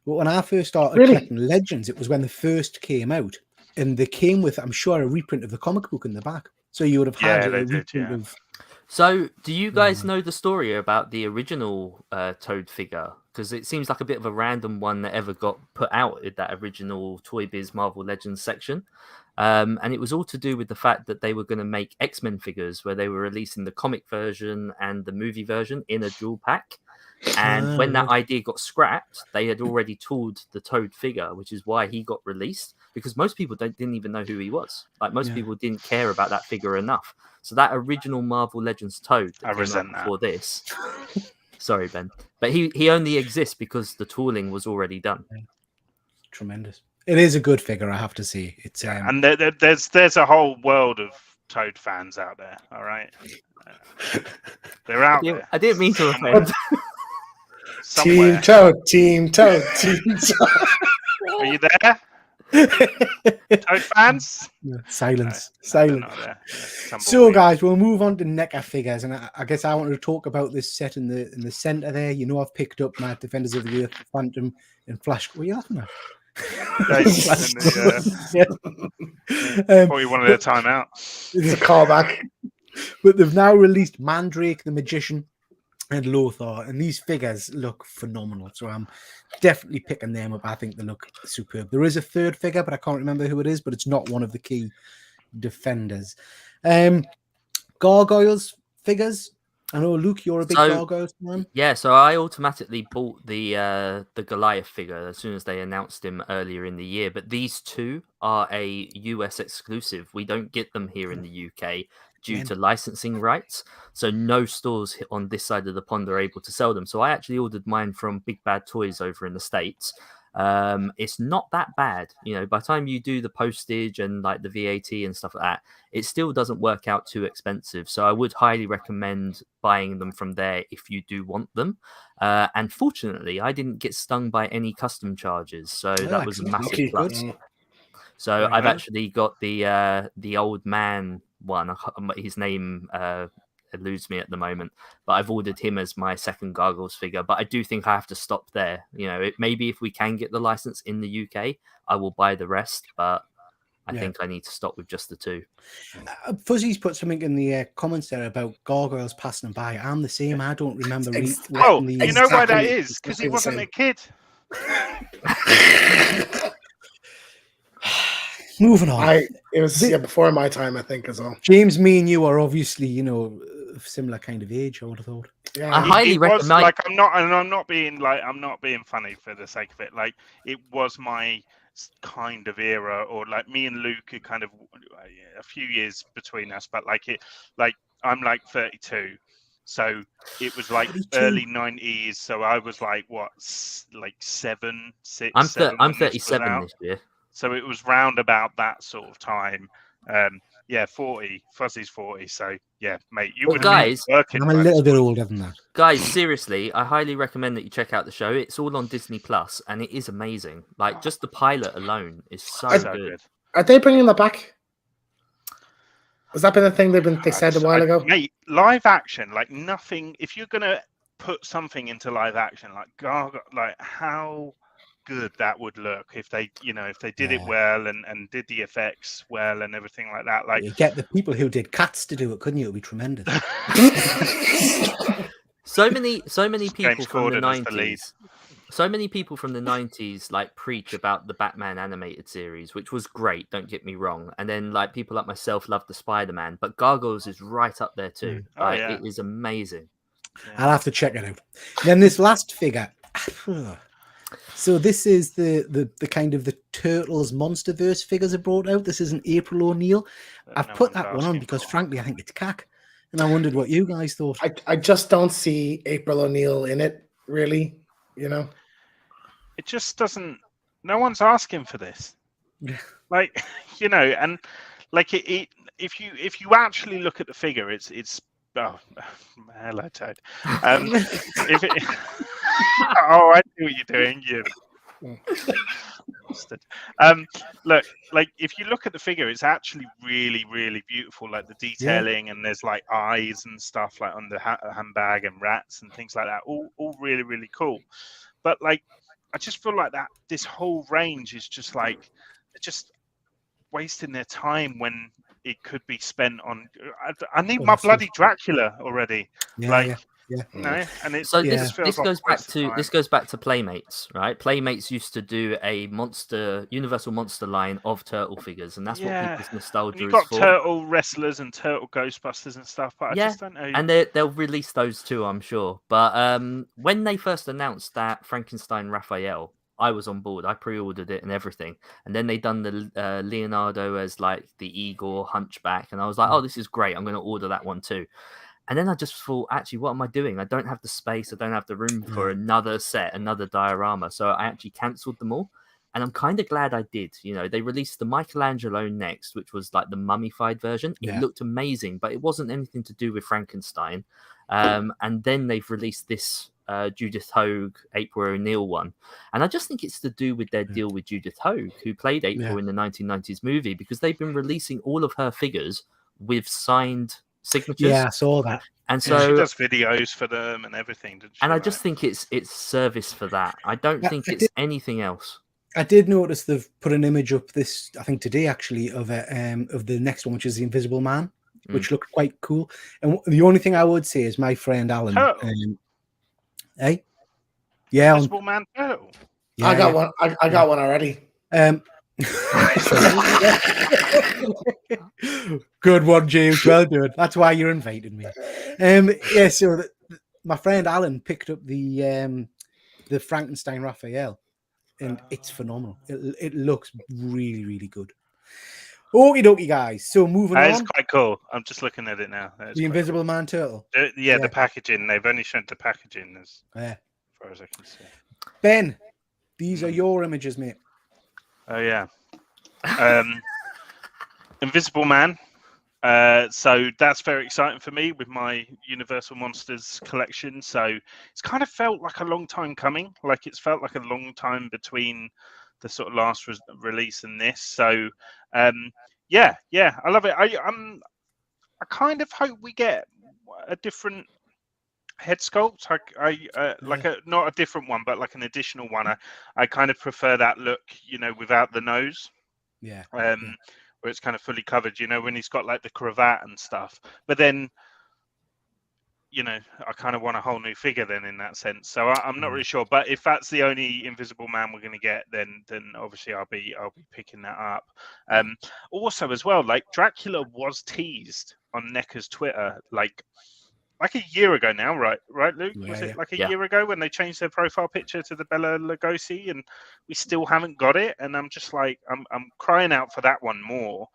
but when I first started collecting Legends, it was when they first came out, and they came with, I'm sure, a reprint of the comic book in the back. So you would have had a reprint of. So, do you guys know the story about the original Toad figure? Because it seems like a bit of a random one that ever got put out in that original Toy Biz Marvel Legends section. And it was all to do with the fact that they were going to make X-Men figures where they were releasing the comic version and the movie version in a dual pack. And when that idea got scrapped, they had already tooled the Toad figure, which is why he got released, because most people didn't even know who he was. Like, most people didn't care about that figure enough. So that original Marvel Legends Toad that came out before this. Sorry, Ben. But he only exists because the tooling was already done. Tremendous. It is a good figure, I have to say. It's and there's a whole world of Toad fans out there. All right, they're out there. I didn't mean to offend. Team Toad, Team Toad, Team Toad. Are you there? Toad fans? Silence. No, Silence. So, guys, we'll move on to NECA figures, and I guess I wanted to talk about this set in the center there. You know, I've picked up my Defenders of the Earth, Phantom, and Flash. What are you laughing at? Thought you wanted a timeout. It's a callback. But they've now released Mandrake the Magician, and Lothar, and these figures look phenomenal. So I'm definitely picking them up. I think they look superb. There is a third figure, but I can't remember who it is, but it's not one of the key defenders. Gargoyles figures. I know, Luke, you're a big Gargoyles fan. Yeah, so I automatically bought the Goliath figure as soon as they announced him earlier in the year. But these two are a US exclusive. We don't get them here in the UK due to licensing rights. So no stores on this side of the pond are able to sell them. So I actually ordered mine from Big Bad Toys over in the States. It's not that bad, you know. By the time you do the postage and like the VAT and stuff like that, it still doesn't work out too expensive. So I would highly recommend buying them from there if you do want them. And fortunately, I didn't get stung by any custom charges, so that was a massive plus. So I've actually got the old man one. His name eludes me at the moment, but I've ordered him as my second Gargoyles figure. But I do think I have to stop there. You know, maybe if we can get the license in the UK, I will buy the rest. But I think I need to stop with just the two. Fuzzy's put something in the comments there about Gargoyles passing by. I'm the same. I don't remember. You know why that is? Because he wasn't a kid. Moving on. It was before my time, I think, as well. James, me and you are obviously, you know, of similar kind of age, I would have thought. Yeah, I highly recommend. Like, I'm not being funny for the sake of it. Like, it was my kind of era, or like me and Luke are kind of a few years between us, but I'm like 32. So it was like 32. Early 90s. So I was like, what, like 7, 6, I'm 7 37 this year. So it was round about that sort of time. 40. Fuzzy's 40. So yeah, mate, you would guys. Working, I'm a little bit older than that. Guys, seriously, I highly recommend that you check out the show. It's all on Disney Plus, and it is amazing. Like, just the pilot alone is so good. Are they bringing that back? Has that been a thing they said a while ago? Mate, live action, like nothing. If you're gonna put something into live action, like how good that would look if they did it well and did the effects well and everything like that. Like, you get the people who did Cats to do it, couldn't you? It would be tremendous. so many people from the 90s. So many people from the 90s like preach about the Batman animated series, which was great, don't get me wrong. And then like people like myself love the Spider-Man, but Gargoyles is right up there too. It is amazing. I'll have to check it out. Then this last figure. So this is the kind of the Turtles Monsterverse figures are brought out. This is an April O'Neil. I've put that one on because frankly I think it's cack. And I wondered what you guys thought. I just don't see April O'Neil in it, really. You know, it just doesn't. No one's asking for this. Like, you know, and like if you actually look at the figure, it's oh, hello, Toad. If it, oh, I see what you're doing. You. Look, like if you look at the figure, it's actually really, really beautiful. Like the detailing, and there's like eyes and stuff like on the handbag and rats and things like that. All really, really cool. But like, I just feel like that this whole range is just like just wasting their time when it could be spent on. I need my bloody Dracula already. No, and it's, so this goes back to Playmates, right? Playmates used to do a Universal Monster line of turtle figures, and that's what people's nostalgia is for. You've got turtle wrestlers and turtle Ghostbusters and stuff, but I just don't know. And they'll release those too, I'm sure. But when they first announced that Frankenstein Raphael, I was on board. I pre-ordered it and everything, and then they done the Leonardo as like the Igor Hunchback, and I was like, oh, this is great. I'm going to order that one too. And then I just thought, actually, what am I doing? I don't have the space. I don't have the room for another set, another diorama. So I actually cancelled them all. And I'm kind of glad I did. You know, they released the Michelangelo next, which was like the mummified version. It looked amazing, but it wasn't anything to do with Frankenstein. And then they've released this Judith Hoag, April O'Neil one. And I just think it's to do with their deal with Judith Hoag, who played April in the 1990s movie, because they've been releasing all of her figures with signed signatures. Yeah, I saw that. And so she does videos for them and everything. And I just think it's service for that. I don't think it's anything else. I did notice they've put an image up I think today actually, of the next one, which is the Invisible Man. which looked quite cool. And the only thing I would say is my friend Alan. Turtle. Hey, yeah, Invisible Man Turtle. yeah, I got one. I got one already. Good one, James. Well done. That's why you're inviting me. Yeah. So my friend Alan picked up the Frankenstein Raphael, and it's phenomenal. It looks really, really good. Okie dokie, guys. So moving That is on. quite cool. I'm just looking at it now. That is The quite Invisible cool. Man Turtle. Yeah, the packaging. They've only shown the packaging as far as I can see. Ben, these are your images, mate. Oh yeah. Invisible Man. So that's very exciting for me with my Universal Monsters collection. So it's kind of felt like a long time coming. Like it's felt like a long time between the sort of last release and this. So yeah, I love it. I kind of hope we get a different head sculpt. Like not a different one, but like an additional one. I kind of prefer that look, without the nose. Yeah. Where it's kind of fully covered, when he's got like the cravat and stuff. But then, I kind of want a whole new figure then in that sense. So I'm not really sure. But if that's the only Invisible Man we're going to get, then obviously I'll be picking that up. Also as well, like Dracula was teased on NECA's Twitter, like a year ago now, right, Luke? Was it like a year ago when they changed their profile picture to the Bela Lugosi, and we still haven't got it? And I'm just like, I'm crying out for that one more.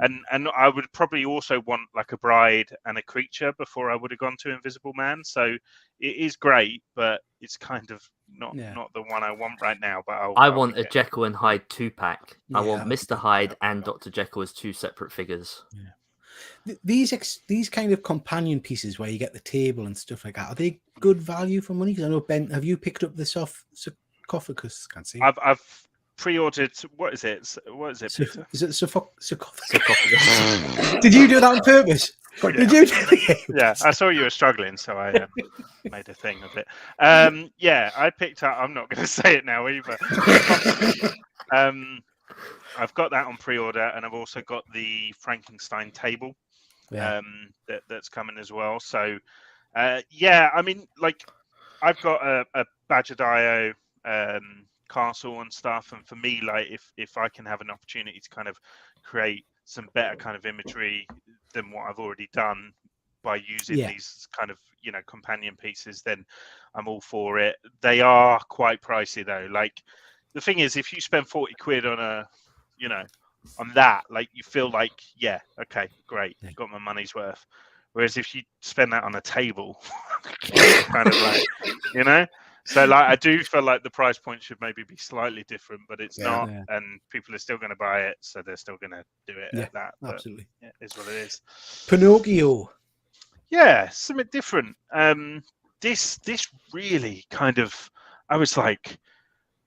And I would probably also want like a bride and a creature before I would have gone to Invisible Man. So it is great, but it's kind of not the one I want right now. But I want a Jekyll and Hyde 2-pack. Yeah. I want Mr. Hyde and Dr. Jekyll as 2 separate figures. Yeah. These kind of companion pieces where you get the table and stuff like that, are they good value for money? Because I know, Ben, have you picked up the sarcophagus? Can't see. I've pre-ordered. What is it? Peter? Is it sarcophagus? Did you do that on purpose? Yeah. Did you? Yeah, I saw you were struggling, so I made a thing of it. Yeah, I picked up. I'm not going to say it now either. I've got that on pre-order, and I've also got the Frankenstein table. That's coming as well. So yeah, I mean, like I've got a Bajadiao castle and stuff, and for me, like if I can have an opportunity to kind of create some better kind of imagery than what I've already done by using these kind of companion pieces, then I'm all for it. They are quite pricey though. Like the thing is, if you spend 40 quid on on that, like you feel like, yeah, okay, great, got my money's worth. Whereas if you spend that on a table, kind of like, so like I do feel like the price point should maybe be slightly different, but it's not, and people are still going to buy it, so they're still going to do it at that. But absolutely, it is what it is. Pinocchio. Yeah, something different. This really kind of, I was like,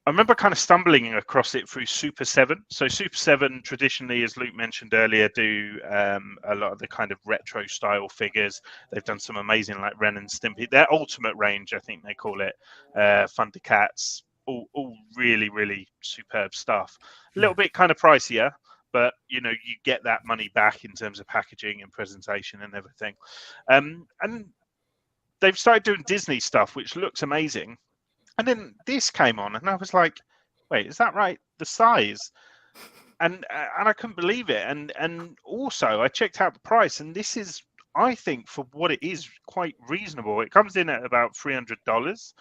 I remember kind of stumbling across it through Super 7. So Super 7 traditionally, as Luke mentioned earlier, do a lot of the kind of retro style figures. They've done some amazing like Ren and Stimpy. Their ultimate range, I think they call it, Thundercats. All really, really superb stuff. A little bit kind of pricier, but you get that money back in terms of packaging and presentation and everything. And they've started doing Disney stuff, which looks amazing. And then this came on, and I was like, "Wait, is that right? The size?" And I couldn't believe it. And also, I checked out the price, and this is, I think, for what it is, quite reasonable. It comes in at about $300,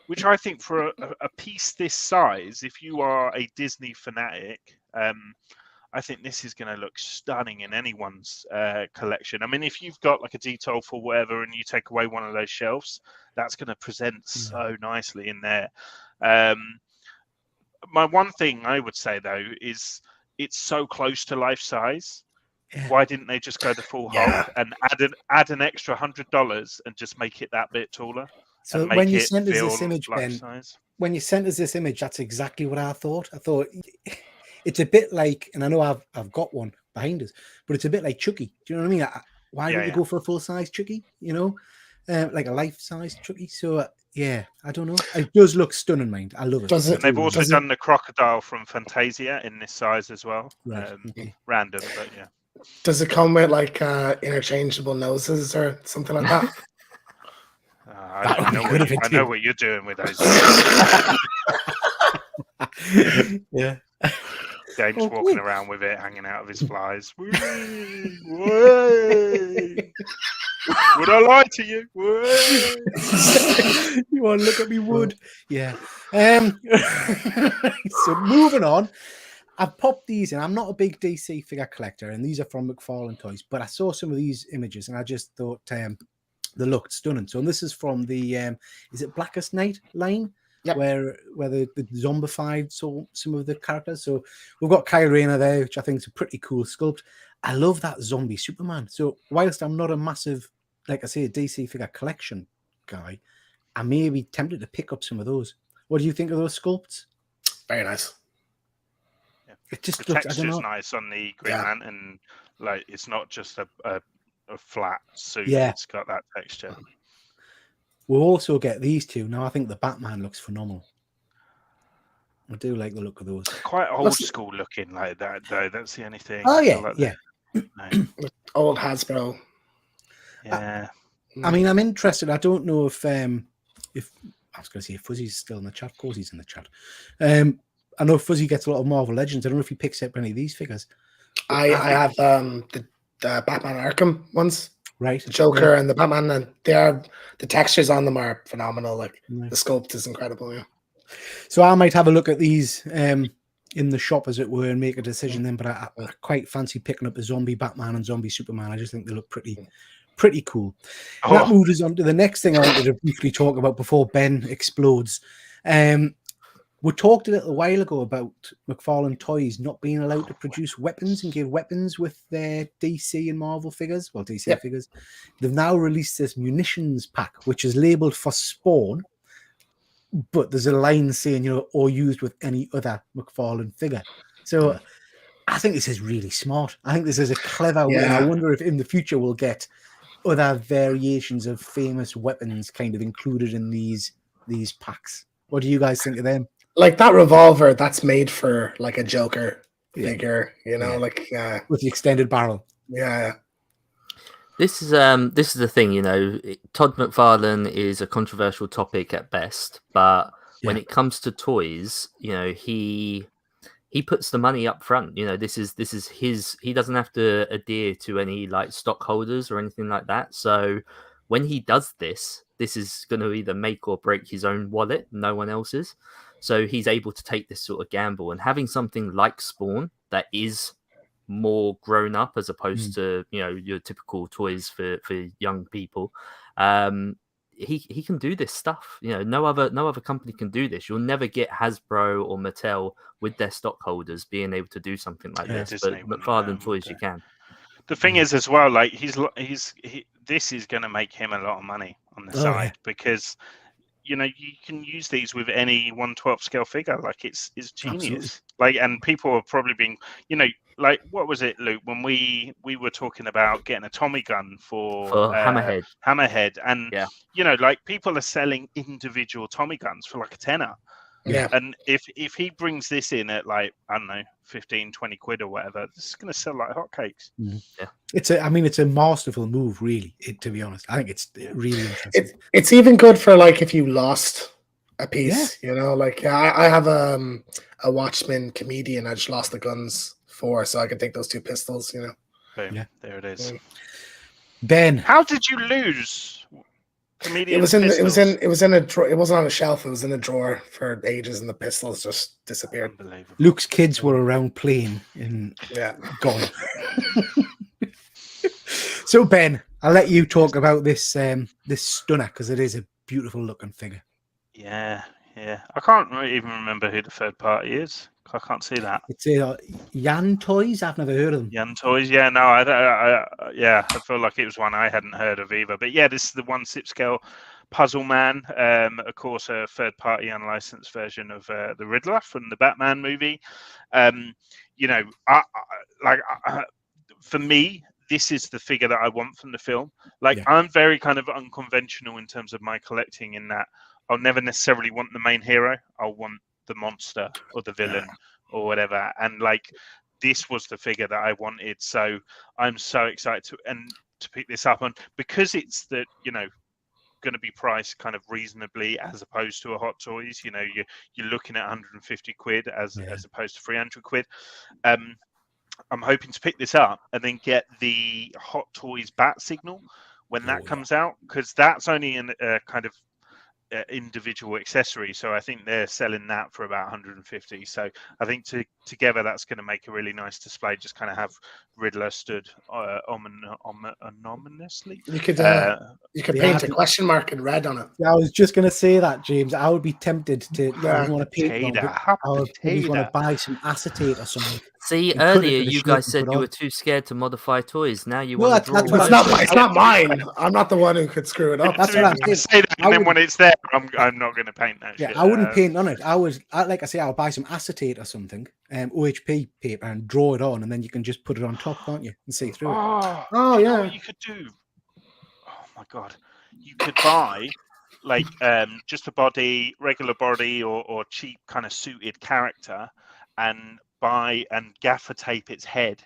which I think for a piece this size, if you are a Disney fanatic, I think this is going to look stunning in anyone's collection. I mean, if you've got like a detail for whatever and you take away one of those shelves, that's going to present so nicely in there. My one thing I would say, though, is it's so close to life size. Yeah. Why didn't they just go the full Hulk and add an extra $100 and just make it that bit taller? So when you sent us this image, Ben, when you sent us this image, that's exactly what I thought. I thought it's a bit like, and I know I've got one behind us, but it's a bit like Chucky. Do you know what I mean? Why would they go for a full size Chucky? Like a life size Chucky. So yeah, I don't know. It does look stunning, mind. I love it. And they've also done the crocodile from Fantasia in this size as well. Right. Random, but yeah. Does it come with like interchangeable noses or something like that? That would be good if it I know did. what you're doing with those. Yeah. James Okay. walking around with it hanging out of his flies. Whee, whee. Would I lie to you? Whee. You want to look at me, wood? Yeah. So moving on, I've popped these in. I'm not a big DC figure collector, and these are from McFarlane Toys, but I saw some of these images and I just thought they looked stunning. So this is from the is it Blackest Night line? Yep. Where the zombified some of the characters. So we've got Kyle Rayner there, which I think is a pretty cool sculpt. I love that zombie Superman. So whilst I'm not a massive, like I say, DC figure collection guy, I may be tempted to pick up some of those. What do you think of those sculpts? Very nice. It just The looks, I don't texture's know. nice on the Green Lantern. Like it's not just a flat suit. Yeah. It's got that texture. We'll also get these two. Now I think the Batman looks phenomenal. I do like the look of those. Quite old school looking like that though. That's the only thing. Oh I yeah, feel like yeah. Old Hasbro. Yeah. I mean, I'm interested. I don't know if I was going to say if Fuzzy's still in the chat. Of course, he's in the chat. I know Fuzzy gets a lot of Marvel Legends. I don't know if he picks up any of these figures. I have the Batman Arkham ones, Right, the Joker and the Batman, and the textures on them are phenomenal. Like the sculpt is incredible. Yeah. So I might have a look at these in the shop, as it were, and make a decision then. But I quite fancy picking up a zombie Batman and zombie Superman. I just think they look pretty cool. Oh. That moves us on to the next thing I wanted to briefly talk about before Ben explodes. We talked a little while ago about McFarlane Toys not being allowed to produce weapons and give weapons with their DC and Marvel figures. Well, DC figures. They've now released this Munitions Pack, which is labeled for Spawn, but there's a line saying, or used with any other McFarlane figure. So I think this is really smart. I think this is a clever way. And I wonder if in the future we'll get other variations of famous weapons kind of included in these packs. What do you guys think of them? Like that revolver, that's made for like a Joker figure, like with the extended barrel. Yeah. This is the thing, Todd McFarlane is a controversial topic at best, but when it comes to toys, he puts the money up front. This is his. He doesn't have to adhere to any like stockholders or anything like that. So when he does this is going to either make or break his own wallet, no one else's. So he's able to take this sort of gamble, and having something like Spawn that is more grown up as opposed to your typical toys for young people. He can do this stuff. No other company can do this. You'll never get Hasbro or Mattel with their stockholders being able to do something like this. Disney But McFarlane Toys, you can. The thing is, as well, like this is going to make him a lot of money on the side because you can use these with any 1/12 scale figure. Like it's genius. Absolutely. Like, and people have probably been, like what was it, Luke, when we were talking about getting a Tommy gun for Hammerhead, and like people are selling individual Tommy guns for like a tenner. Yeah. And if he brings this in at like, I don't know, 15, 20 quid or whatever, this is going to sell like hotcakes. Yeah. It's a masterful move, really, to be honest. I think it's really interesting. It's even good for like if you lost a piece, like I have a Watchman comedian I just lost the guns for, so I can take those two pistols, Boom. Yeah. There it is. Ben, how did you lose? It was in a drawer. It wasn't on a shelf. It was in a drawer for ages, and the pistols just disappeared. Luke's kids were around playing and gone. So Ben, I'll let you talk about this this stunner because it is a beautiful looking figure. Yeah. I can't even remember who the third party is. I can't see that. It's Yan Toys. I've never heard of them. Yan Toys. Yeah, no, I feel like it was one I hadn't heard of either. But yeah, this is the 1/6 scale Puzzle Man. Of course, a third party unlicensed version of the Riddler from the Batman movie. For me, this is the figure that I want from the film. I'm very kind of unconventional in terms of my collecting in that I'll never necessarily want the main hero. I'll want the monster or the villain or whatever. And like this was the figure that I wanted. So I'm so excited to pick this up, and because it's the going to be priced kind of reasonably as opposed to a Hot Toys. You're looking at 150 quid as opposed to 300 quid. I'm hoping to pick this up and then get the Hot Toys bat signal when that comes out, because that's only a kind of individual accessory. So I think they're selling that for about 150. So I think together that's going to make a really nice display. Just kind of have Riddler stood ominously. You could paint a question mark in red on it. I was just going to say that, James. I would be tempted to want to paint it. I would want to buy some acetate or something. See, earlier you guys said you were too scared to modify toys. Now you want to draw. It's not mine. I'm not the one who could screw it up. That's what I'm saying. And then when it's there, I'm not going to paint that shit. I wouldn't paint on it. I would buy some acetate or something, OHP paper, and draw it on, and then you can just put it on top, can't you, and see through it. Oh yeah. What you could do. Oh my god, you could buy like just a regular body, or cheap kind of suited character, and buy and gaffer tape its head.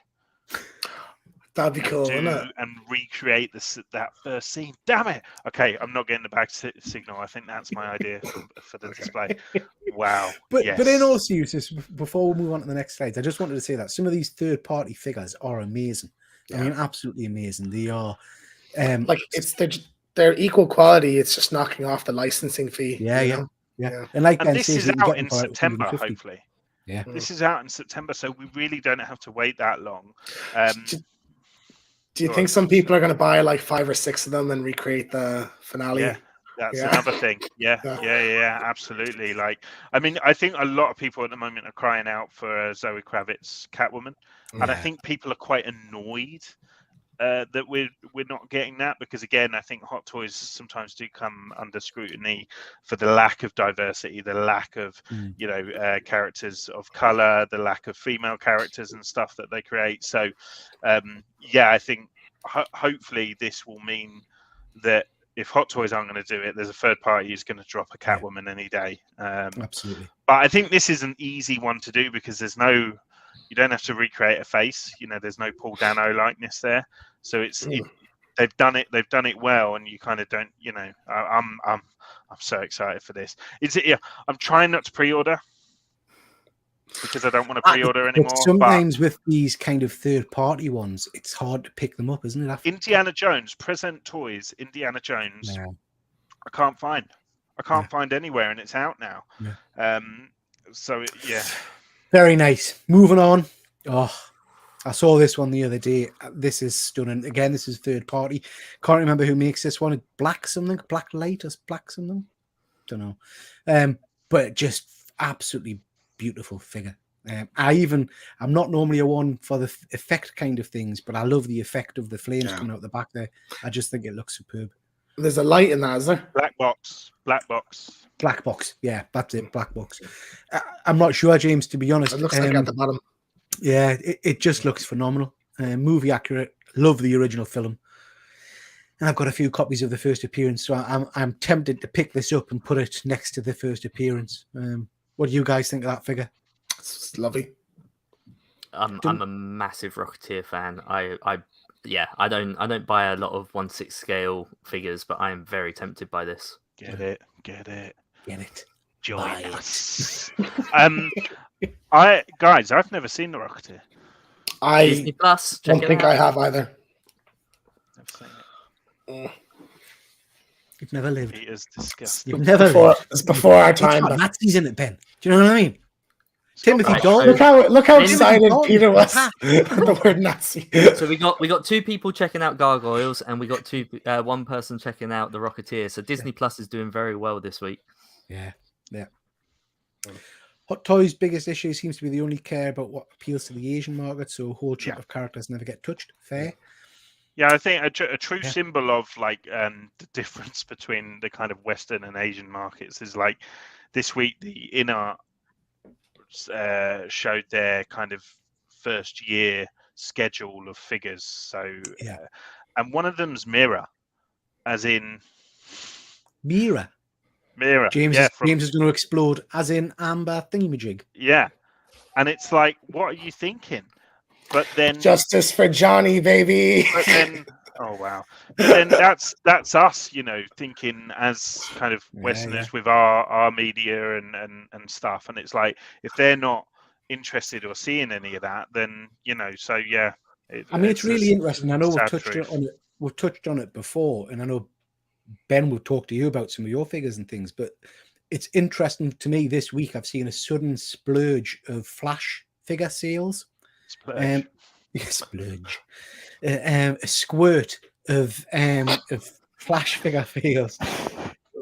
That'd be cool, wouldn't it? And recreate that first scene. Damn it! Okay, I'm not getting the back signal. I think that's my idea for the display. Wow. But in all seriousness, before we move on to the next slides, I just wanted to say that some of these third-party figures are amazing. I mean, absolutely amazing. They are they're equal quality. It's just knocking off the licensing fee. Yeah. And this is out in September, hopefully. Yeah, this is out in September, so we really don't have to wait that long. Do you think some people are going to buy like 5 or 6 of them and recreate the finale? Yeah, that's another thing. Yeah, absolutely. Like, I mean, I think a lot of people at the moment are crying out for Zoe Kravitz Catwoman, and I think people are quite annoyed that we're not getting that, because again, I think Hot Toys sometimes do come under scrutiny for the lack of diversity, the lack of characters of color, the lack of female characters and stuff that they create. So I think hopefully this will mean that if Hot Toys aren't going to do it, there's a third party who's going to drop a Catwoman any day. Absolutely. But I think this is an easy one to do, because you don't have to recreate a face. There's no Paul Dano likeness there, so they've done it well, and you kind of don't. I'm so excited for this. I'm trying not to pre-order because I don't want to pre-order anymore. But sometimes with these kind of third-party ones, it's hard to pick them up, isn't it? Indiana Jones present toys. Indiana Jones. Yeah. I can't find anywhere, and it's out now. Yeah. Very nice. Moving on. Oh, I saw this one the other day. This is stunning. Again, this is third party. Can't remember who makes this one. Black something? Black Light or Black something? Don't know. But just absolutely beautiful figure. I'm not normally a one for the effect kind of things, but I love the effect of the flames coming out the back there. I just think it looks superb. There's a light in that, is there? Black box. Yeah, that's it. Black box. I'm not sure, James, to be honest. It looks like at the bottom. Yeah, it just looks phenomenal. Movie accurate. Love the original film. And I've got a few copies of the first appearance, so I'm tempted to pick this up and put it next to the first appearance. What do you guys think of that figure? It's lovely. I'm a massive Rocketeer fan. I don't buy a lot of 1/6 scale figures, but I am very tempted by this. Get it. Join us. I've never seen the Rocketeer. Disney Plus. I don't think I have either. Never seen it. You've never lived. It is disgusting. You've never lived. It's before our time. Nazis in it, Ben. Do you know what I mean? Timothy Dalton. Look how excited Peter was with the word Nazi. So we got 2 people checking out Gargoyles, and we got one person checking out the Rocketeer. So Disney Plus is doing very well this week. Yeah. Hot Toys' biggest issue seems to be they only care about what appeals to the Asian market, so a whole chunk of characters never get touched. Fair. Yeah, I think a true symbol of the difference between the kind of Western and Asian markets is like this week the InArt showed their kind of first year schedule of figures. So and one of them's Mira, as in Mira. James is going to explode, as in Amber thingamajig. Yeah, and it's like, what are you thinking? But then Justice for Johnny, baby. But then, oh wow! But then that's us, thinking as kind of Westerners with our media and stuff. And it's like if they're not interested or seeing any of that, then So yeah, it's really interesting. I know we've touched on it before, and I know Ben will talk to you about some of your figures and things. But it's interesting to me this week. I've seen a sudden splurge of Flash figure sales. Splurge. Splurge. A squirt of Flash figure figures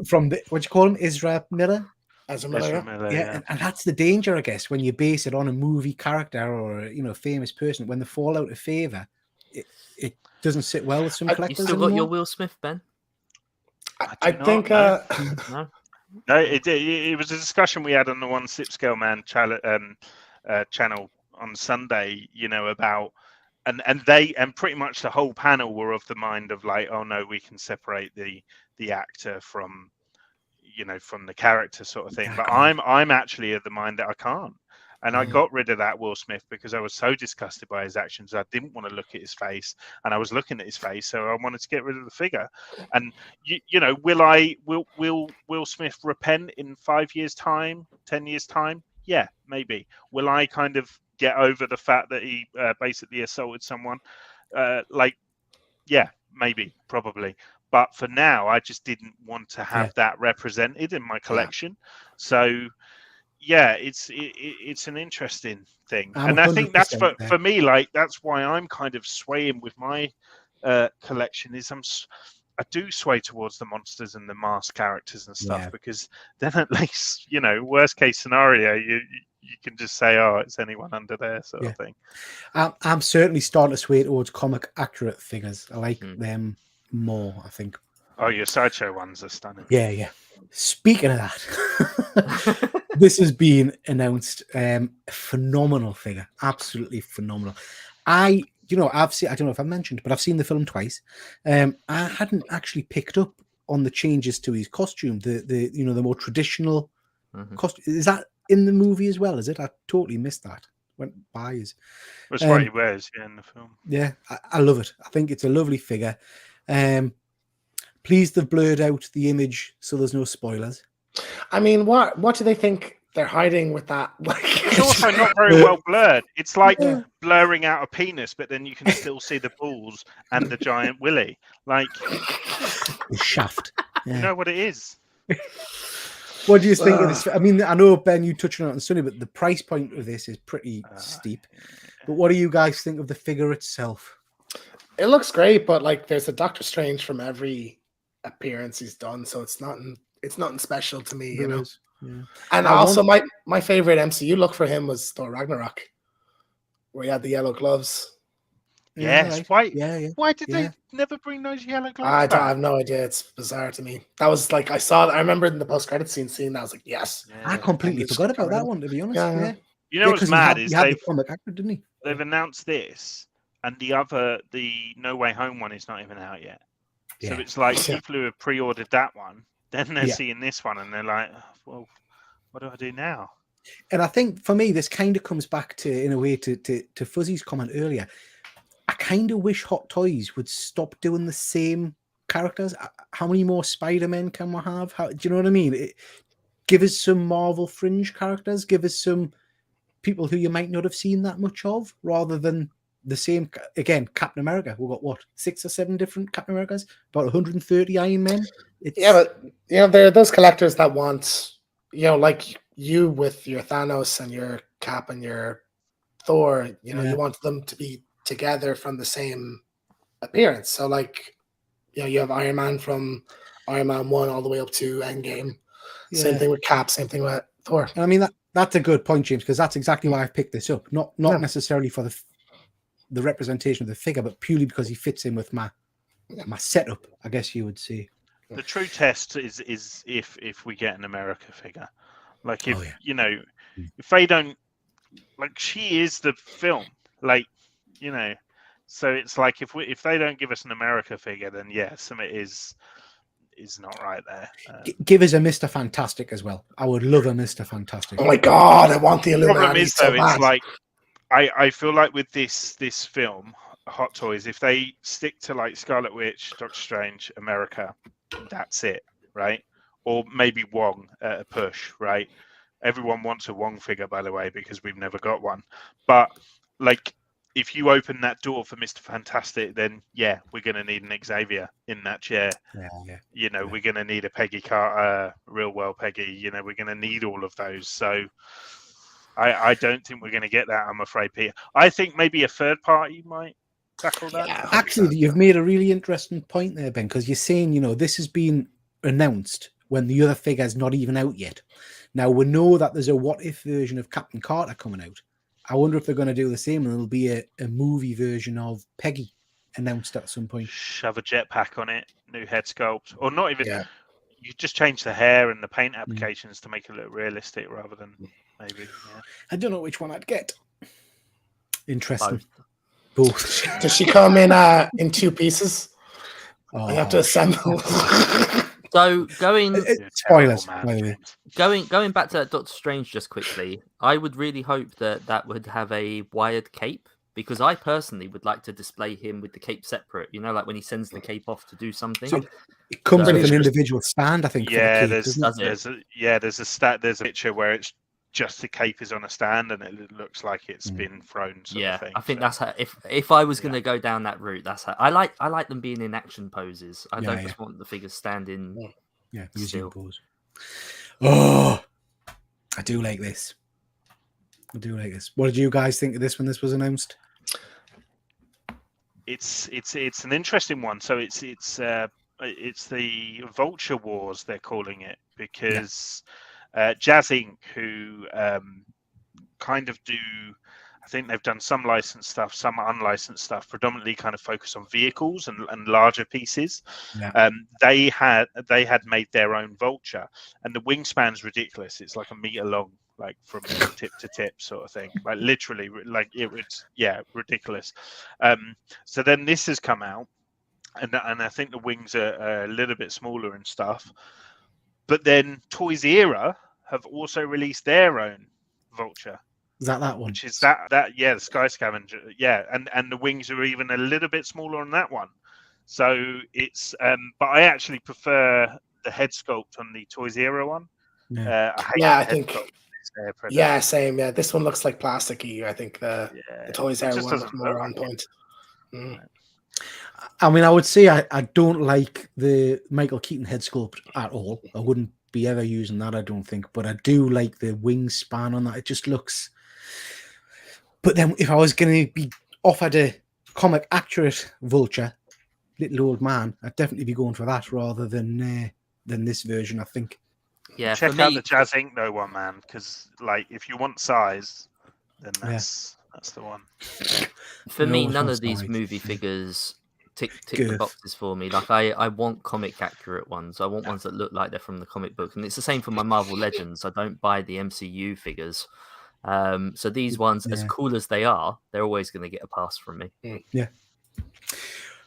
from what do you call him, Ezra Miller? Ezra Miller, yeah. And that's the danger, I guess, when you base it on a movie character or a famous person. When they fall out of favor, it doesn't sit well with some collectors. You still got your Will Smith, Ben? I think no. No, it was a discussion we had on the One Slip Scale Man channel on Sunday, about and pretty much the whole panel were of the mind of like, oh no, we can separate the actor from from the character sort of thing. But I'm actually of the mind that I can't. And I got rid of that Will Smith because I was so disgusted by his actions. I didn't want to look at his face, and I was looking at his face, so I wanted to get rid of the figure. And will Will Smith repent in 5 years' time, 10 years' time? Yeah, maybe. Will I kind of get over the fact that he basically assaulted someone? Yeah, maybe, probably. But for now, I just didn't want to have that represented in my collection. So. Yeah, it's an interesting thing, and I think that's for me. Like that's why I'm kind of swaying with my collection. I do sway towards the monsters and the masked characters and stuff because then at least worst case scenario you can just say, oh, it's anyone under there sort of thing. I'm certainly starting to sway towards comic accurate figures. I like them more, I think. Oh, your Sideshow ones are stunning. Yeah. Speaking of that, this has been announced. Phenomenal figure, absolutely phenomenal. I've seen. I don't know if I mentioned, but I've seen the film twice. I hadn't actually picked up on the changes to his costume. The more traditional costume. Is that in the movie as well? Is it? I totally missed that. Went by his. That's what he wears in the film. Yeah, I love it. I think it's a lovely figure. Please, they've blurred out the image so there's no spoilers. I mean, what do they think they're hiding with that? It's also not very well blurred. It's like blurring out a penis, but then you can still see the balls and the giant willy. Like the shaft. You know what it is. What do you think of this? I mean, I know, Ben, you touched on it on Sunday, but the price point of this is pretty steep. But what do you guys think of the figure itself? It looks great, but like there's a Doctor Strange from every appearance he's done, so it's nothing special to me, you know. Yeah. And also my favorite MCU look for him was Thor Ragnarok, where he had the yellow gloves. Yes, why? Yeah. Why did they never bring those yellow gloves? I have no idea. It's bizarre to me. That was like I remember in the post-credit scene seeing that. I was like, yes. Yeah. I completely forgot about that one, to be honest. Yeah. You know what's mad is they've announced this, and the No Way Home one is not even out yet. So it's like people who have pre-ordered that one, then they're seeing this one, and they're like, well, what do I do now? And I think for me, this kind of comes back to, in a way, to Fuzzy's comment earlier. I kind of wish Hot Toys would stop doing the same characters. How many more Spider-Men can we have? Do you know what I mean? Give us some Marvel fringe characters. Give us some people who you might not have seen that much of, rather than the same. Again, Captain America. We've got, 6 or 7 different Captain Americas? About 130 Iron Men? But, there are those collectors that want, like you with your Thanos and your Cap and your Thor, you want them to be together from the same appearance. So like, you have Iron Man from Iron Man 1 all the way up to Endgame. Same thing with Cap, same thing with Thor. I mean, that's a good point, James, because that's exactly why I've picked this up. Not necessarily for the representation of the figure, but purely because he fits in with my setup, I guess you would say. The true test is if we get an America figure. Like if they don't, like, she is the film, like, so it's like if they don't give us an America figure, then something is not right there. Give us a Mr. Fantastic as well. I would love a Mr. Fantastic. Oh my god, I want the Illuminati. The problem is, though, it's like I feel like with this film, Hot Toys, if they stick to like Scarlet Witch, Doctor Strange, America, that's it, right? Or maybe Wong at a push, right? Everyone wants a Wong figure, by the way, because we've never got one. But like, if you open that door for Mr. Fantastic, then yeah, we're going to need an Xavier in that chair. Yeah. You know, we're going to need a Peggy Carter, Real World Peggy. You know, we're going to need all of those. So I don't think we're going to get that, I'm afraid, Peter. I think maybe a third party might tackle that. Yeah, Actually, you've made a really interesting point there, Ben, because you're saying, this has been announced when the other figure's not even out yet. Now, we know that there's a what-if version of Captain Carter coming out. I wonder if they're going to do the same, and there'll be a movie version of Peggy announced at some point. Shove a jetpack on it, new head sculpt, or not even. Yeah. You just change the hair and the paint applications to make it look realistic rather than maybe. Yeah. I don't know which one I'd get. Interesting. Both. Both. Does she come in 2 pieces? Oh, You have to assemble. So going spoilers, by the way. Going back to Doctor Strange just quickly, I would really hope that would have a wired cape, because I personally would like to display him with the cape separate. Like when he sends the cape off to do something. So it comes with an individual stand, I think. Yeah, for the cape, there's a picture where it's just the cape is on a stand and it looks like it's been thrown. Yeah, thing, I think that's how. If I was going to go down that route, that's how I like them being in action poses. I don't just want the figures standing. Yeah, still. pose. Oh, I do like this. What did you guys think of this when this was announced? It's an interesting one. So it's the Vulture Wars, they're calling it, because Jazz Inc., who kind of do, I think they've done some licensed stuff, some unlicensed stuff, predominantly kind of focus on vehicles and larger pieces. Yeah. They had made their own Vulture, and the wingspan's ridiculous. It's like a meter long, like from tip to tip sort of thing, like literally, like it was, ridiculous. So then this has come out, and I think the wings are a little bit smaller and stuff. But then Toys Era have also released their own Vulture. Is that one? Which is the Sky Scavenger, and the wings are even a little bit smaller on that one. So it's, but I actually prefer the head sculpt on the Toys Era one. I think. Yeah, same. Yeah, this one looks like plasticky. I think the Toys Era one is more on point. I mean, I would say I don't like the Michael Keaton head sculpt at all. I wouldn't be ever using that, I don't think. But I do like the wingspan on that. It just looks. But then, if I was going to be offered a comic accurate Vulture, little old man, I'd definitely be going for that rather than this version, I think. Yeah, check out the Jazz Inc. though one, man, because like if you want size, then that's the one. For me, none of these movie figures tick the boxes for me. Like I want comic accurate ones. I want ones that look like they're from the comic book, and it's the same for my Marvel Legends. I don't buy the MCU figures. So these ones, as cool as they are, they're always going to get a pass from me. Yeah.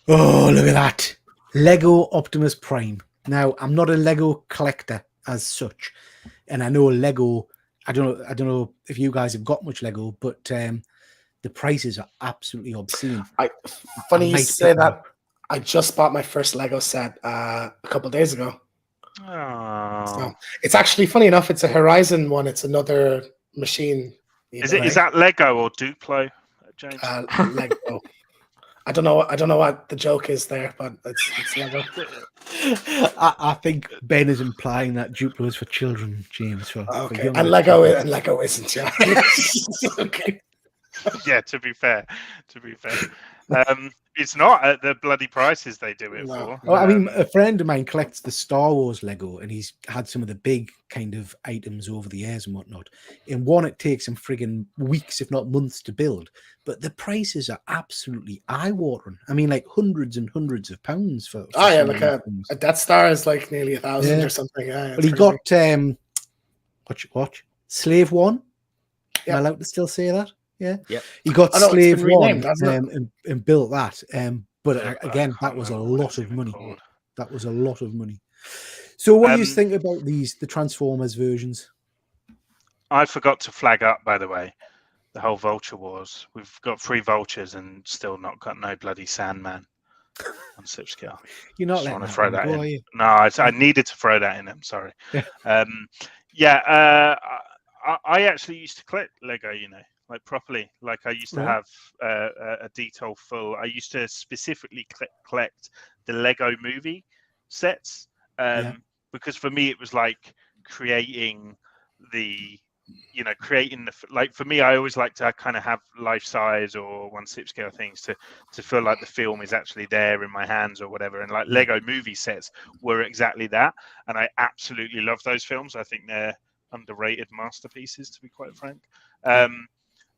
Oh, look at that. Lego Optimus Prime. Now, I'm not a Lego collector as such. And I know Lego, I don't know if you guys have got much Lego, but the prices are absolutely obscene. Funny you say that. I just bought my first Lego set a couple of days ago. Oh. So it's actually, funny enough, it's a Horizon one. It's another machine. Is that Lego or Duplo, James? Lego. I don't know what the joke is there, but it's Lego. I think Ben is implying that Duplo is for children, James. Okay, and Lego isn't. Yeah. Okay. Yeah, to be fair. It's not at the bloody prices they do it for. Well, I mean, a friend of mine collects the Star Wars Lego, and he's had some of the big kind of items over the years and whatnot. In one, it takes him friggin' weeks, if not months, to build. But the prices are absolutely eye-watering. I mean, like hundreds and hundreds of pounds for like a Death Star is like nearly 1,000 or something. Yeah, but he got watch Slave One. Am I allowed to still say that? Yeah. He got Slave One and built that. But again, that was a lot of money. That was a lot of money. So what do you think about the Transformers versions? I forgot to flag up, by the way, the whole Vulture Wars. We've got 3 Vultures and still not got no bloody Sandman on Sip Scale. You're not Just letting want to that throw one that go, in. are you? No, I needed to throw that in. I'm sorry. I actually used to collect Lego, like properly. Like I used to Right. have a detail full. I used to specifically collect the Lego movie sets because for me it was like creating the like for me I always like to kind of have life size or 1/6 scale things to feel like the film is actually there in my hands or whatever, and like Lego movie sets were exactly that, and I absolutely love those films. I think they're underrated masterpieces, to be quite frank.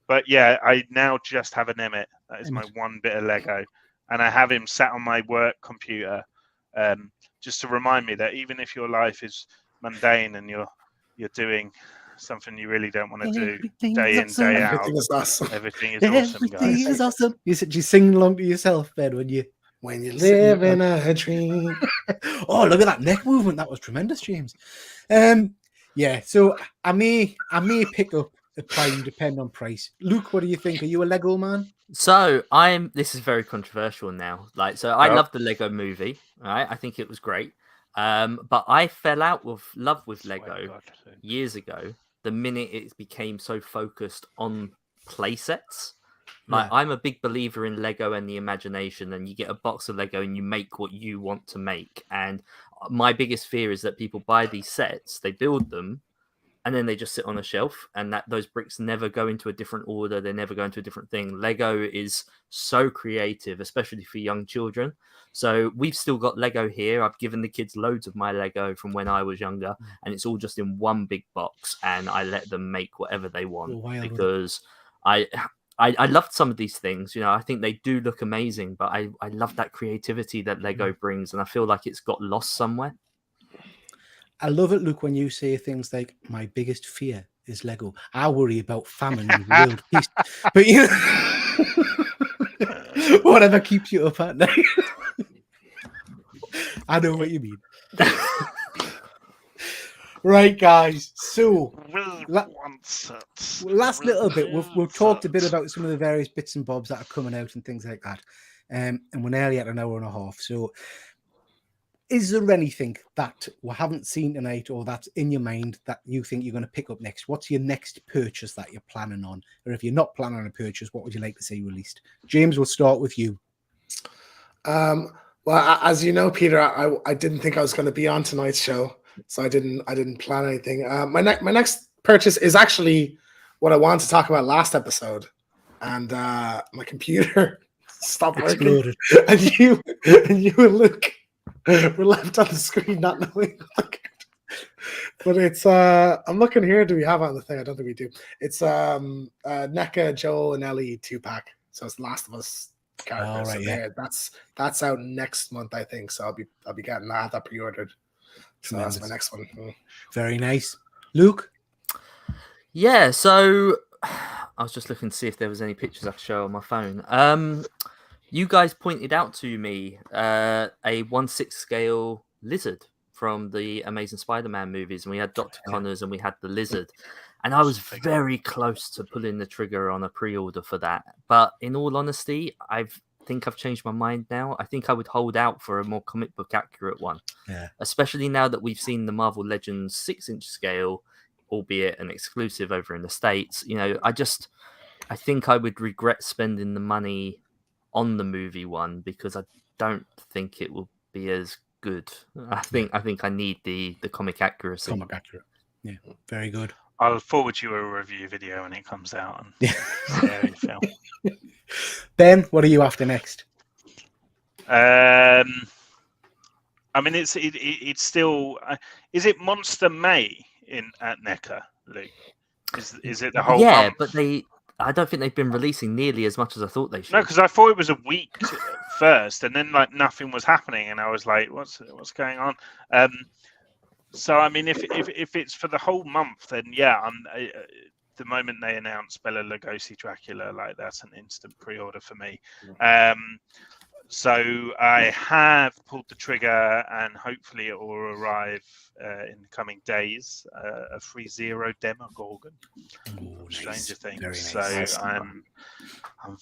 But yeah, I now just have an Emmett. That is my one bit of Lego, and I have him sat on my work computer just to remind me that even if your life is mundane and you're doing something you really don't want to do day in, day out, Everything is awesome. everything is awesome, guys. Everything is awesome. You sing along to yourself, Ben, when you live in a dream. Oh, look at that neck movement. That was tremendous, James. Yeah, so I may pick up a Prime, depending on price. Luke, what do you think? Are you a Lego man? So this is very controversial now. I love the Lego movie, right? I think it was great. But I fell out of love with Lego years ago, the minute it became so focused on play sets. I'm a big believer in Lego and the imagination, and you get a box of Lego and you make what you want to make. And my biggest fear is that people buy these sets, they build them, and then they just sit on a shelf, and that those bricks never go into a different order. They never go into a different thing. Lego is so creative, especially for young children. So we've still got Lego here. I've given the kids loads of my Lego from when I was younger, and it's all just in one big box, and I let them make whatever they want because I loved some of these things. I think they do look amazing, but I love that creativity that Lego brings, and I feel like it's got lost somewhere. I love it, Luke, when you say things like, my biggest fear is Lego. I worry about famine and world peace. But whatever keeps you up at night. I know what you mean. Right, guys. So, last little bit, we've talked a bit about some of the various bits and bobs that are coming out and things like that. And we're nearly at an hour and a half. So, is there anything that we haven't seen tonight or that's in your mind that you think you're going to pick up next? What's your next purchase that you're planning on? Or if you're not planning on a purchase, what would you like to see released? James, we'll start with you. Well, as you know, Peter, I didn't think I was going to be on tonight's show, so I didn't plan anything. My next purchase is actually what I wanted to talk about last episode, and my computer stopped working, and you and Luke were left on the screen not knowing. But it's I'm looking here. Do we have it on the thing? I don't think we do. It's NECA, Joel, and Ellie 2-pack. So it's Last of Us characters. That's out next month, I think. So I'll be getting that pre-ordered. So that's my next one. Very nice. Luke? Yeah, so I was just looking to see if there was any pictures I could show on my phone. You guys pointed out to me a 1/6 scale lizard from the Amazing Spider-Man movies, and we had Dr. Connors and we had the lizard, and I was very close to pulling the trigger on a pre-order for that. But in all honesty, I think I've changed my mind now. I think I would hold out for a more comic book accurate one, especially now that we've seen the Marvel Legends 6-inch scale, albeit an exclusive over in the States. I think I would regret spending the money on the movie one because I don't think it will be as good. I think I need the comic accuracy. Comic accurate. Yeah, very good. I'll forward you a review video when it comes out. And see how you feel. Ben, what are you after next? I mean, it's still. Is it Monster May at NECA, Luke? Is it the whole? Yeah, month? but I don't think they've been releasing nearly as much as I thought they should. No, because I thought it was a week first, and then like nothing was happening, and I was like, "What's going on?" So I mean, if it's for the whole month, then yeah, the moment they announce Bela Lugosi Dracula, like that's an instant pre-order for me. So I have pulled the trigger, and hopefully it will arrive in the coming days. A free Zero Demogorgon, Stranger Things. Very nice. So Nice. I'm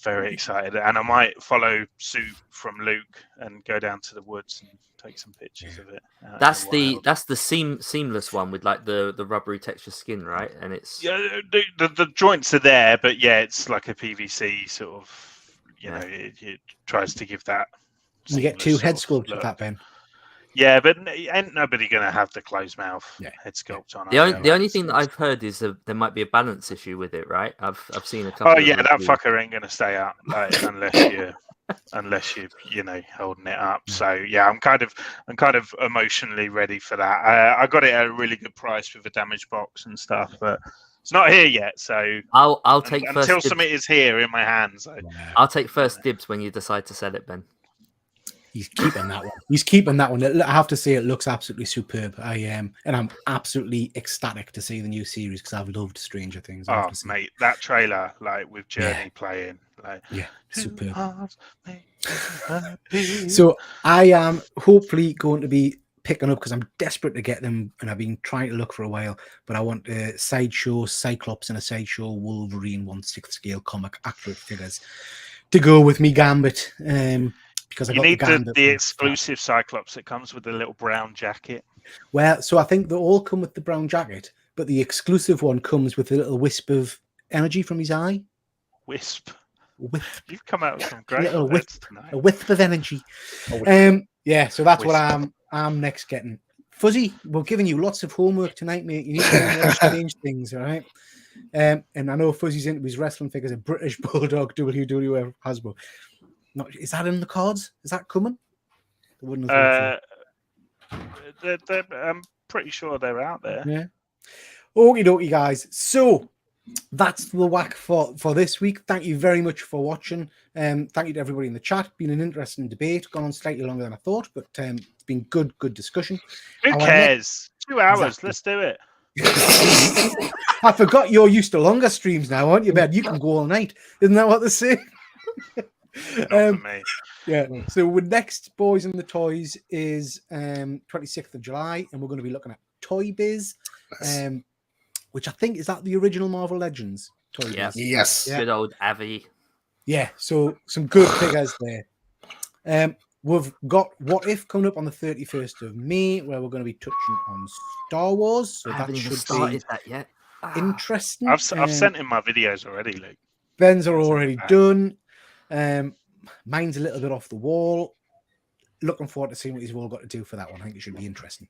very excited, and I might follow suit from Luke and go down to the woods and take some pictures of it. That's the seamless one with like the rubbery texture skin, right? And it's the joints are there, but yeah, it's like a PVC sort of. Know, it tries to give that. You get 2 head sculpts look. with that, Ben. Yeah, but ain't nobody gonna have the closed mouth head sculpt on. The only thing that I've heard is that there might be a balance issue with it, right? I've seen a couple. Oh yeah, that fucker ain't gonna stay up like, unless you holding it up. So yeah, I'm kind of emotionally ready for that. I got it at a really good price with a damaged box and stuff, but it's not here yet. So I'll take first until dibs. something is here in my hands. I'll take first dibs when you decide to sell it, Ben. He's keeping that one. He's keeping that one. I have to say, it looks absolutely superb. And I'm absolutely ecstatic to see the new series because I've loved Stranger Things. Oh, mate, that trailer, like with Journey playing, like superb. So I am hopefully going to be picking up because I'm desperate to get them, and I've been trying to look for a while. But I want a Sideshow Cyclops and a Sideshow Wolverine 1/6 scale comic accurate figures to go with me Gambit. Because you need the exclusive Cyclops that comes with the little brown jacket. Well, so I think they all come with the brown jacket, but the exclusive one comes with a little wisp of energy from his eye. Wisp. You've come out with some great wisp tonight. A wisp of energy. Yeah, so that's what I'm next getting. Fuzzy, we're giving you lots of homework tonight, mate. You need to learn strange things, all right? And I know Fuzzy's into his wrestling figures, a British Bulldog WWF Hasbro. Is that in the cards? Is that coming? I'm pretty sure they're out there. Yeah. Okie dokie, guys. So that's the whack for this week. Thank you very much for watching. Thank you to everybody in the chat. Been an interesting debate. Gone on slightly longer than I thought, but it's been good discussion. Who cares? 2 hours. Exactly. Let's do it. I forgot you're used to longer streams now, aren't you, Ben? You can go all night. Isn't that what they say? So the next Boys and the Toys is 26th of July, and we're going to be looking at Toy Biz, which I think is that the original Marvel Legends Toy Biz. Yes. Good old Avi. Yeah, so some good figures there. We've got What If coming up on the 31st of May, where we're going to be touching on Star Wars. So I haven't that even should started be that yet. Interesting. I've sent in my videos already, Luke. Ben's are already done. Mine's a little bit off the wall. Looking forward to seeing what he's all got to do for that one. I think it should be interesting.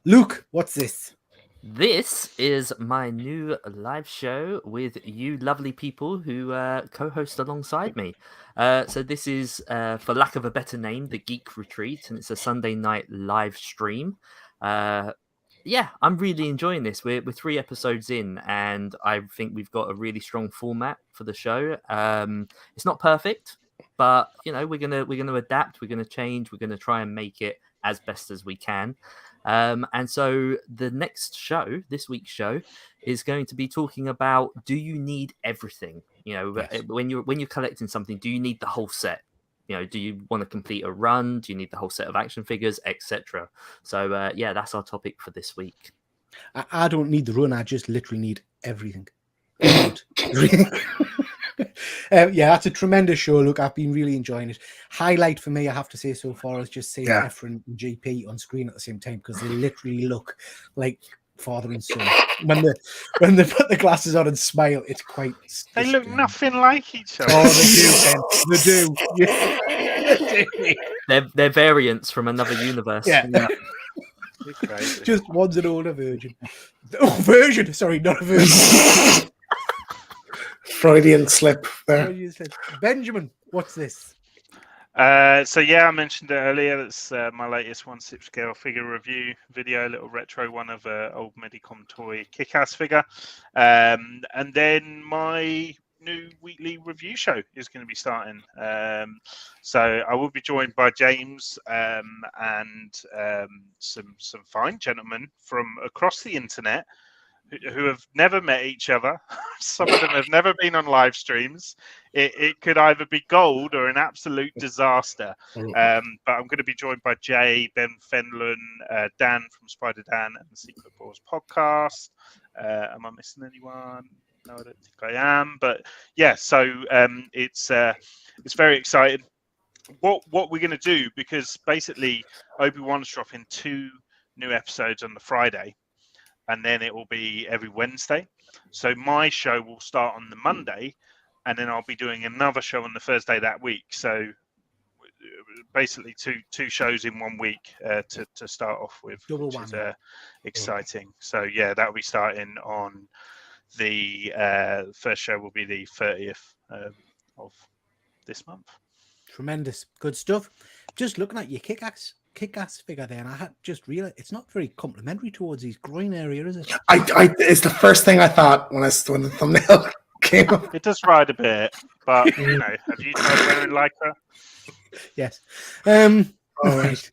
Luke, what's this? This is my new live show with you lovely people who co-host alongside me. So this is, for lack of a better name, the Geek Retreat, and it's a Sunday night live stream. Yeah, I'm really enjoying this. We're 3 episodes in, and I think we've got a really strong format for the show. It's not perfect, but we're gonna adapt. We're gonna change. We're gonna try and make it as best as we can. And so the next show, this week's show, is going to be talking about: do you need everything? Yes. When you're collecting something, do you need the whole set? Do you want to complete a run? Do you need the whole set of action figures, etc.? So, yeah, that's our topic for this week. I don't need the run. I just literally need everything. Yeah, that's a tremendous show. Look, I've been really enjoying it. Highlight for me, I have to say so far, is just seeing Efren and GP on screen at the same time, because they literally look like father and son. When they put the glasses on and smile, it's quite. They look nothing like each other. Oh, they do. They do. They're variants from another universe. Yeah. Just one's an older virgin. Oh, version. Sorry, not a virgin. Freudian slip there. Benjamin, what's this? So yeah, I mentioned it earlier. That's my latest 1/6 scale figure review video, a little retro one of an old Medicom toy kick-ass figure. And then my new weekly review show is going to be starting. So I will be joined by James and some fine gentlemen from across the internet who have never met each other. Some of them have never been on live streams. It could either be gold or an absolute disaster. But I'm going to be joined by Jay, Ben Fenlon, Dan from Spider Dan and the Secret Wars podcast. Am I missing anyone? No, I don't think I am. But yeah, so it's very exciting. What we're going to do, because basically Obi-Wan's dropping 2 new episodes on the Friday, and then it will be every Wednesday. So my show will start on the Monday, and then I'll be doing another show on the Thursday that week. So basically two shows in 1 week to start off with, Double which is whammy. exciting. So yeah, that'll be starting on the first show will be the 30th of this month. Tremendous. Good stuff. Just looking at your kick-ass figure there, and I had just realized it's not very complimentary towards his groin area, is it? It's the first thing I thought when the thumbnail came up. It does ride a bit, but you know, have you tried wearing lycra? Yes. All right.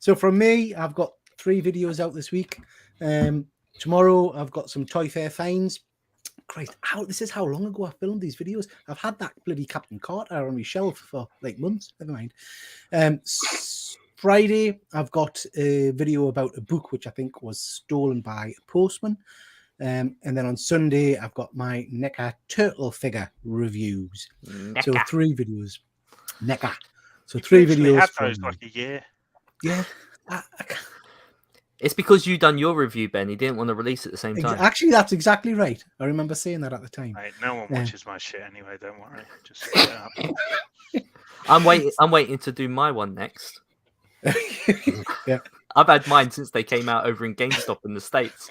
So from me, I've got 3 videos out this week. Tomorrow, I've got some Toy Fair finds. Christ, this is how long ago I filmed these videos. I've had that bloody Captain Carter on my shelf for like months. Never mind. Friday, I've got a video about a book which I think was stolen by a postman. And then on Sunday, I've got my NECA turtle figure reviews. NECA. So 3 videos. NECA. So 3 videos. Had those like a year. Yeah. It's because you done your review, Ben. He didn't want to release it at the same time. Actually, that's exactly right. I remember saying that at the time. Mate, no one watches my shit anyway. Don't worry. Just shut up. I'm waiting to do my one next. Yeah. I've had mine since they came out over in GameStop in the States.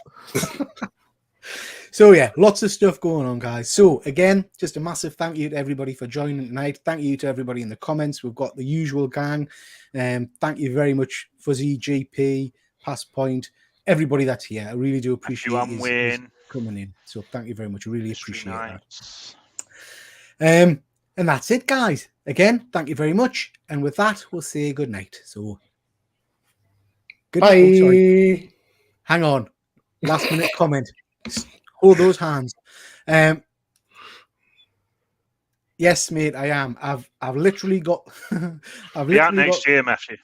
So yeah, lots of stuff going on, guys. So again, just a massive thank you to everybody for joining tonight. Thank you to everybody in the comments. We've got the usual gang. Thank you very much, Fuzzy, JP, Passpoint, everybody that's here. I really do appreciate his coming in. So thank you very much. I really appreciate that. And that's it, guys. Again, thank you very much. And with that, we'll say good night. So good Bye. night. Oh, sorry. Hang on. Last minute comment. Hold those hands. Yes, mate, I am. I've literally got. Be out next year, Matthew.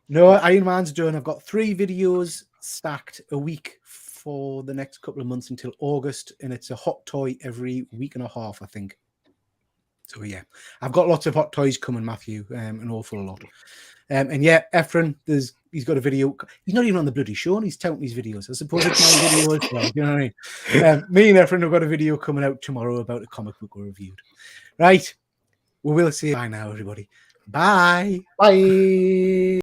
No, Iron Man's done. I've got 3 videos stacked a week for the next couple of months until August, and it's a hot toy every week and a half, I think. So yeah, I've got lots of hot toys coming, Matthew, an awful lot. And yeah, Efren, he's got a video. He's not even on the bloody show, and he's touting his videos. I suppose it's my video as well. You know what I mean? Me and Efren have got a video coming out tomorrow about a comic book we reviewed. Right, we will say bye now, everybody. Bye. Bye.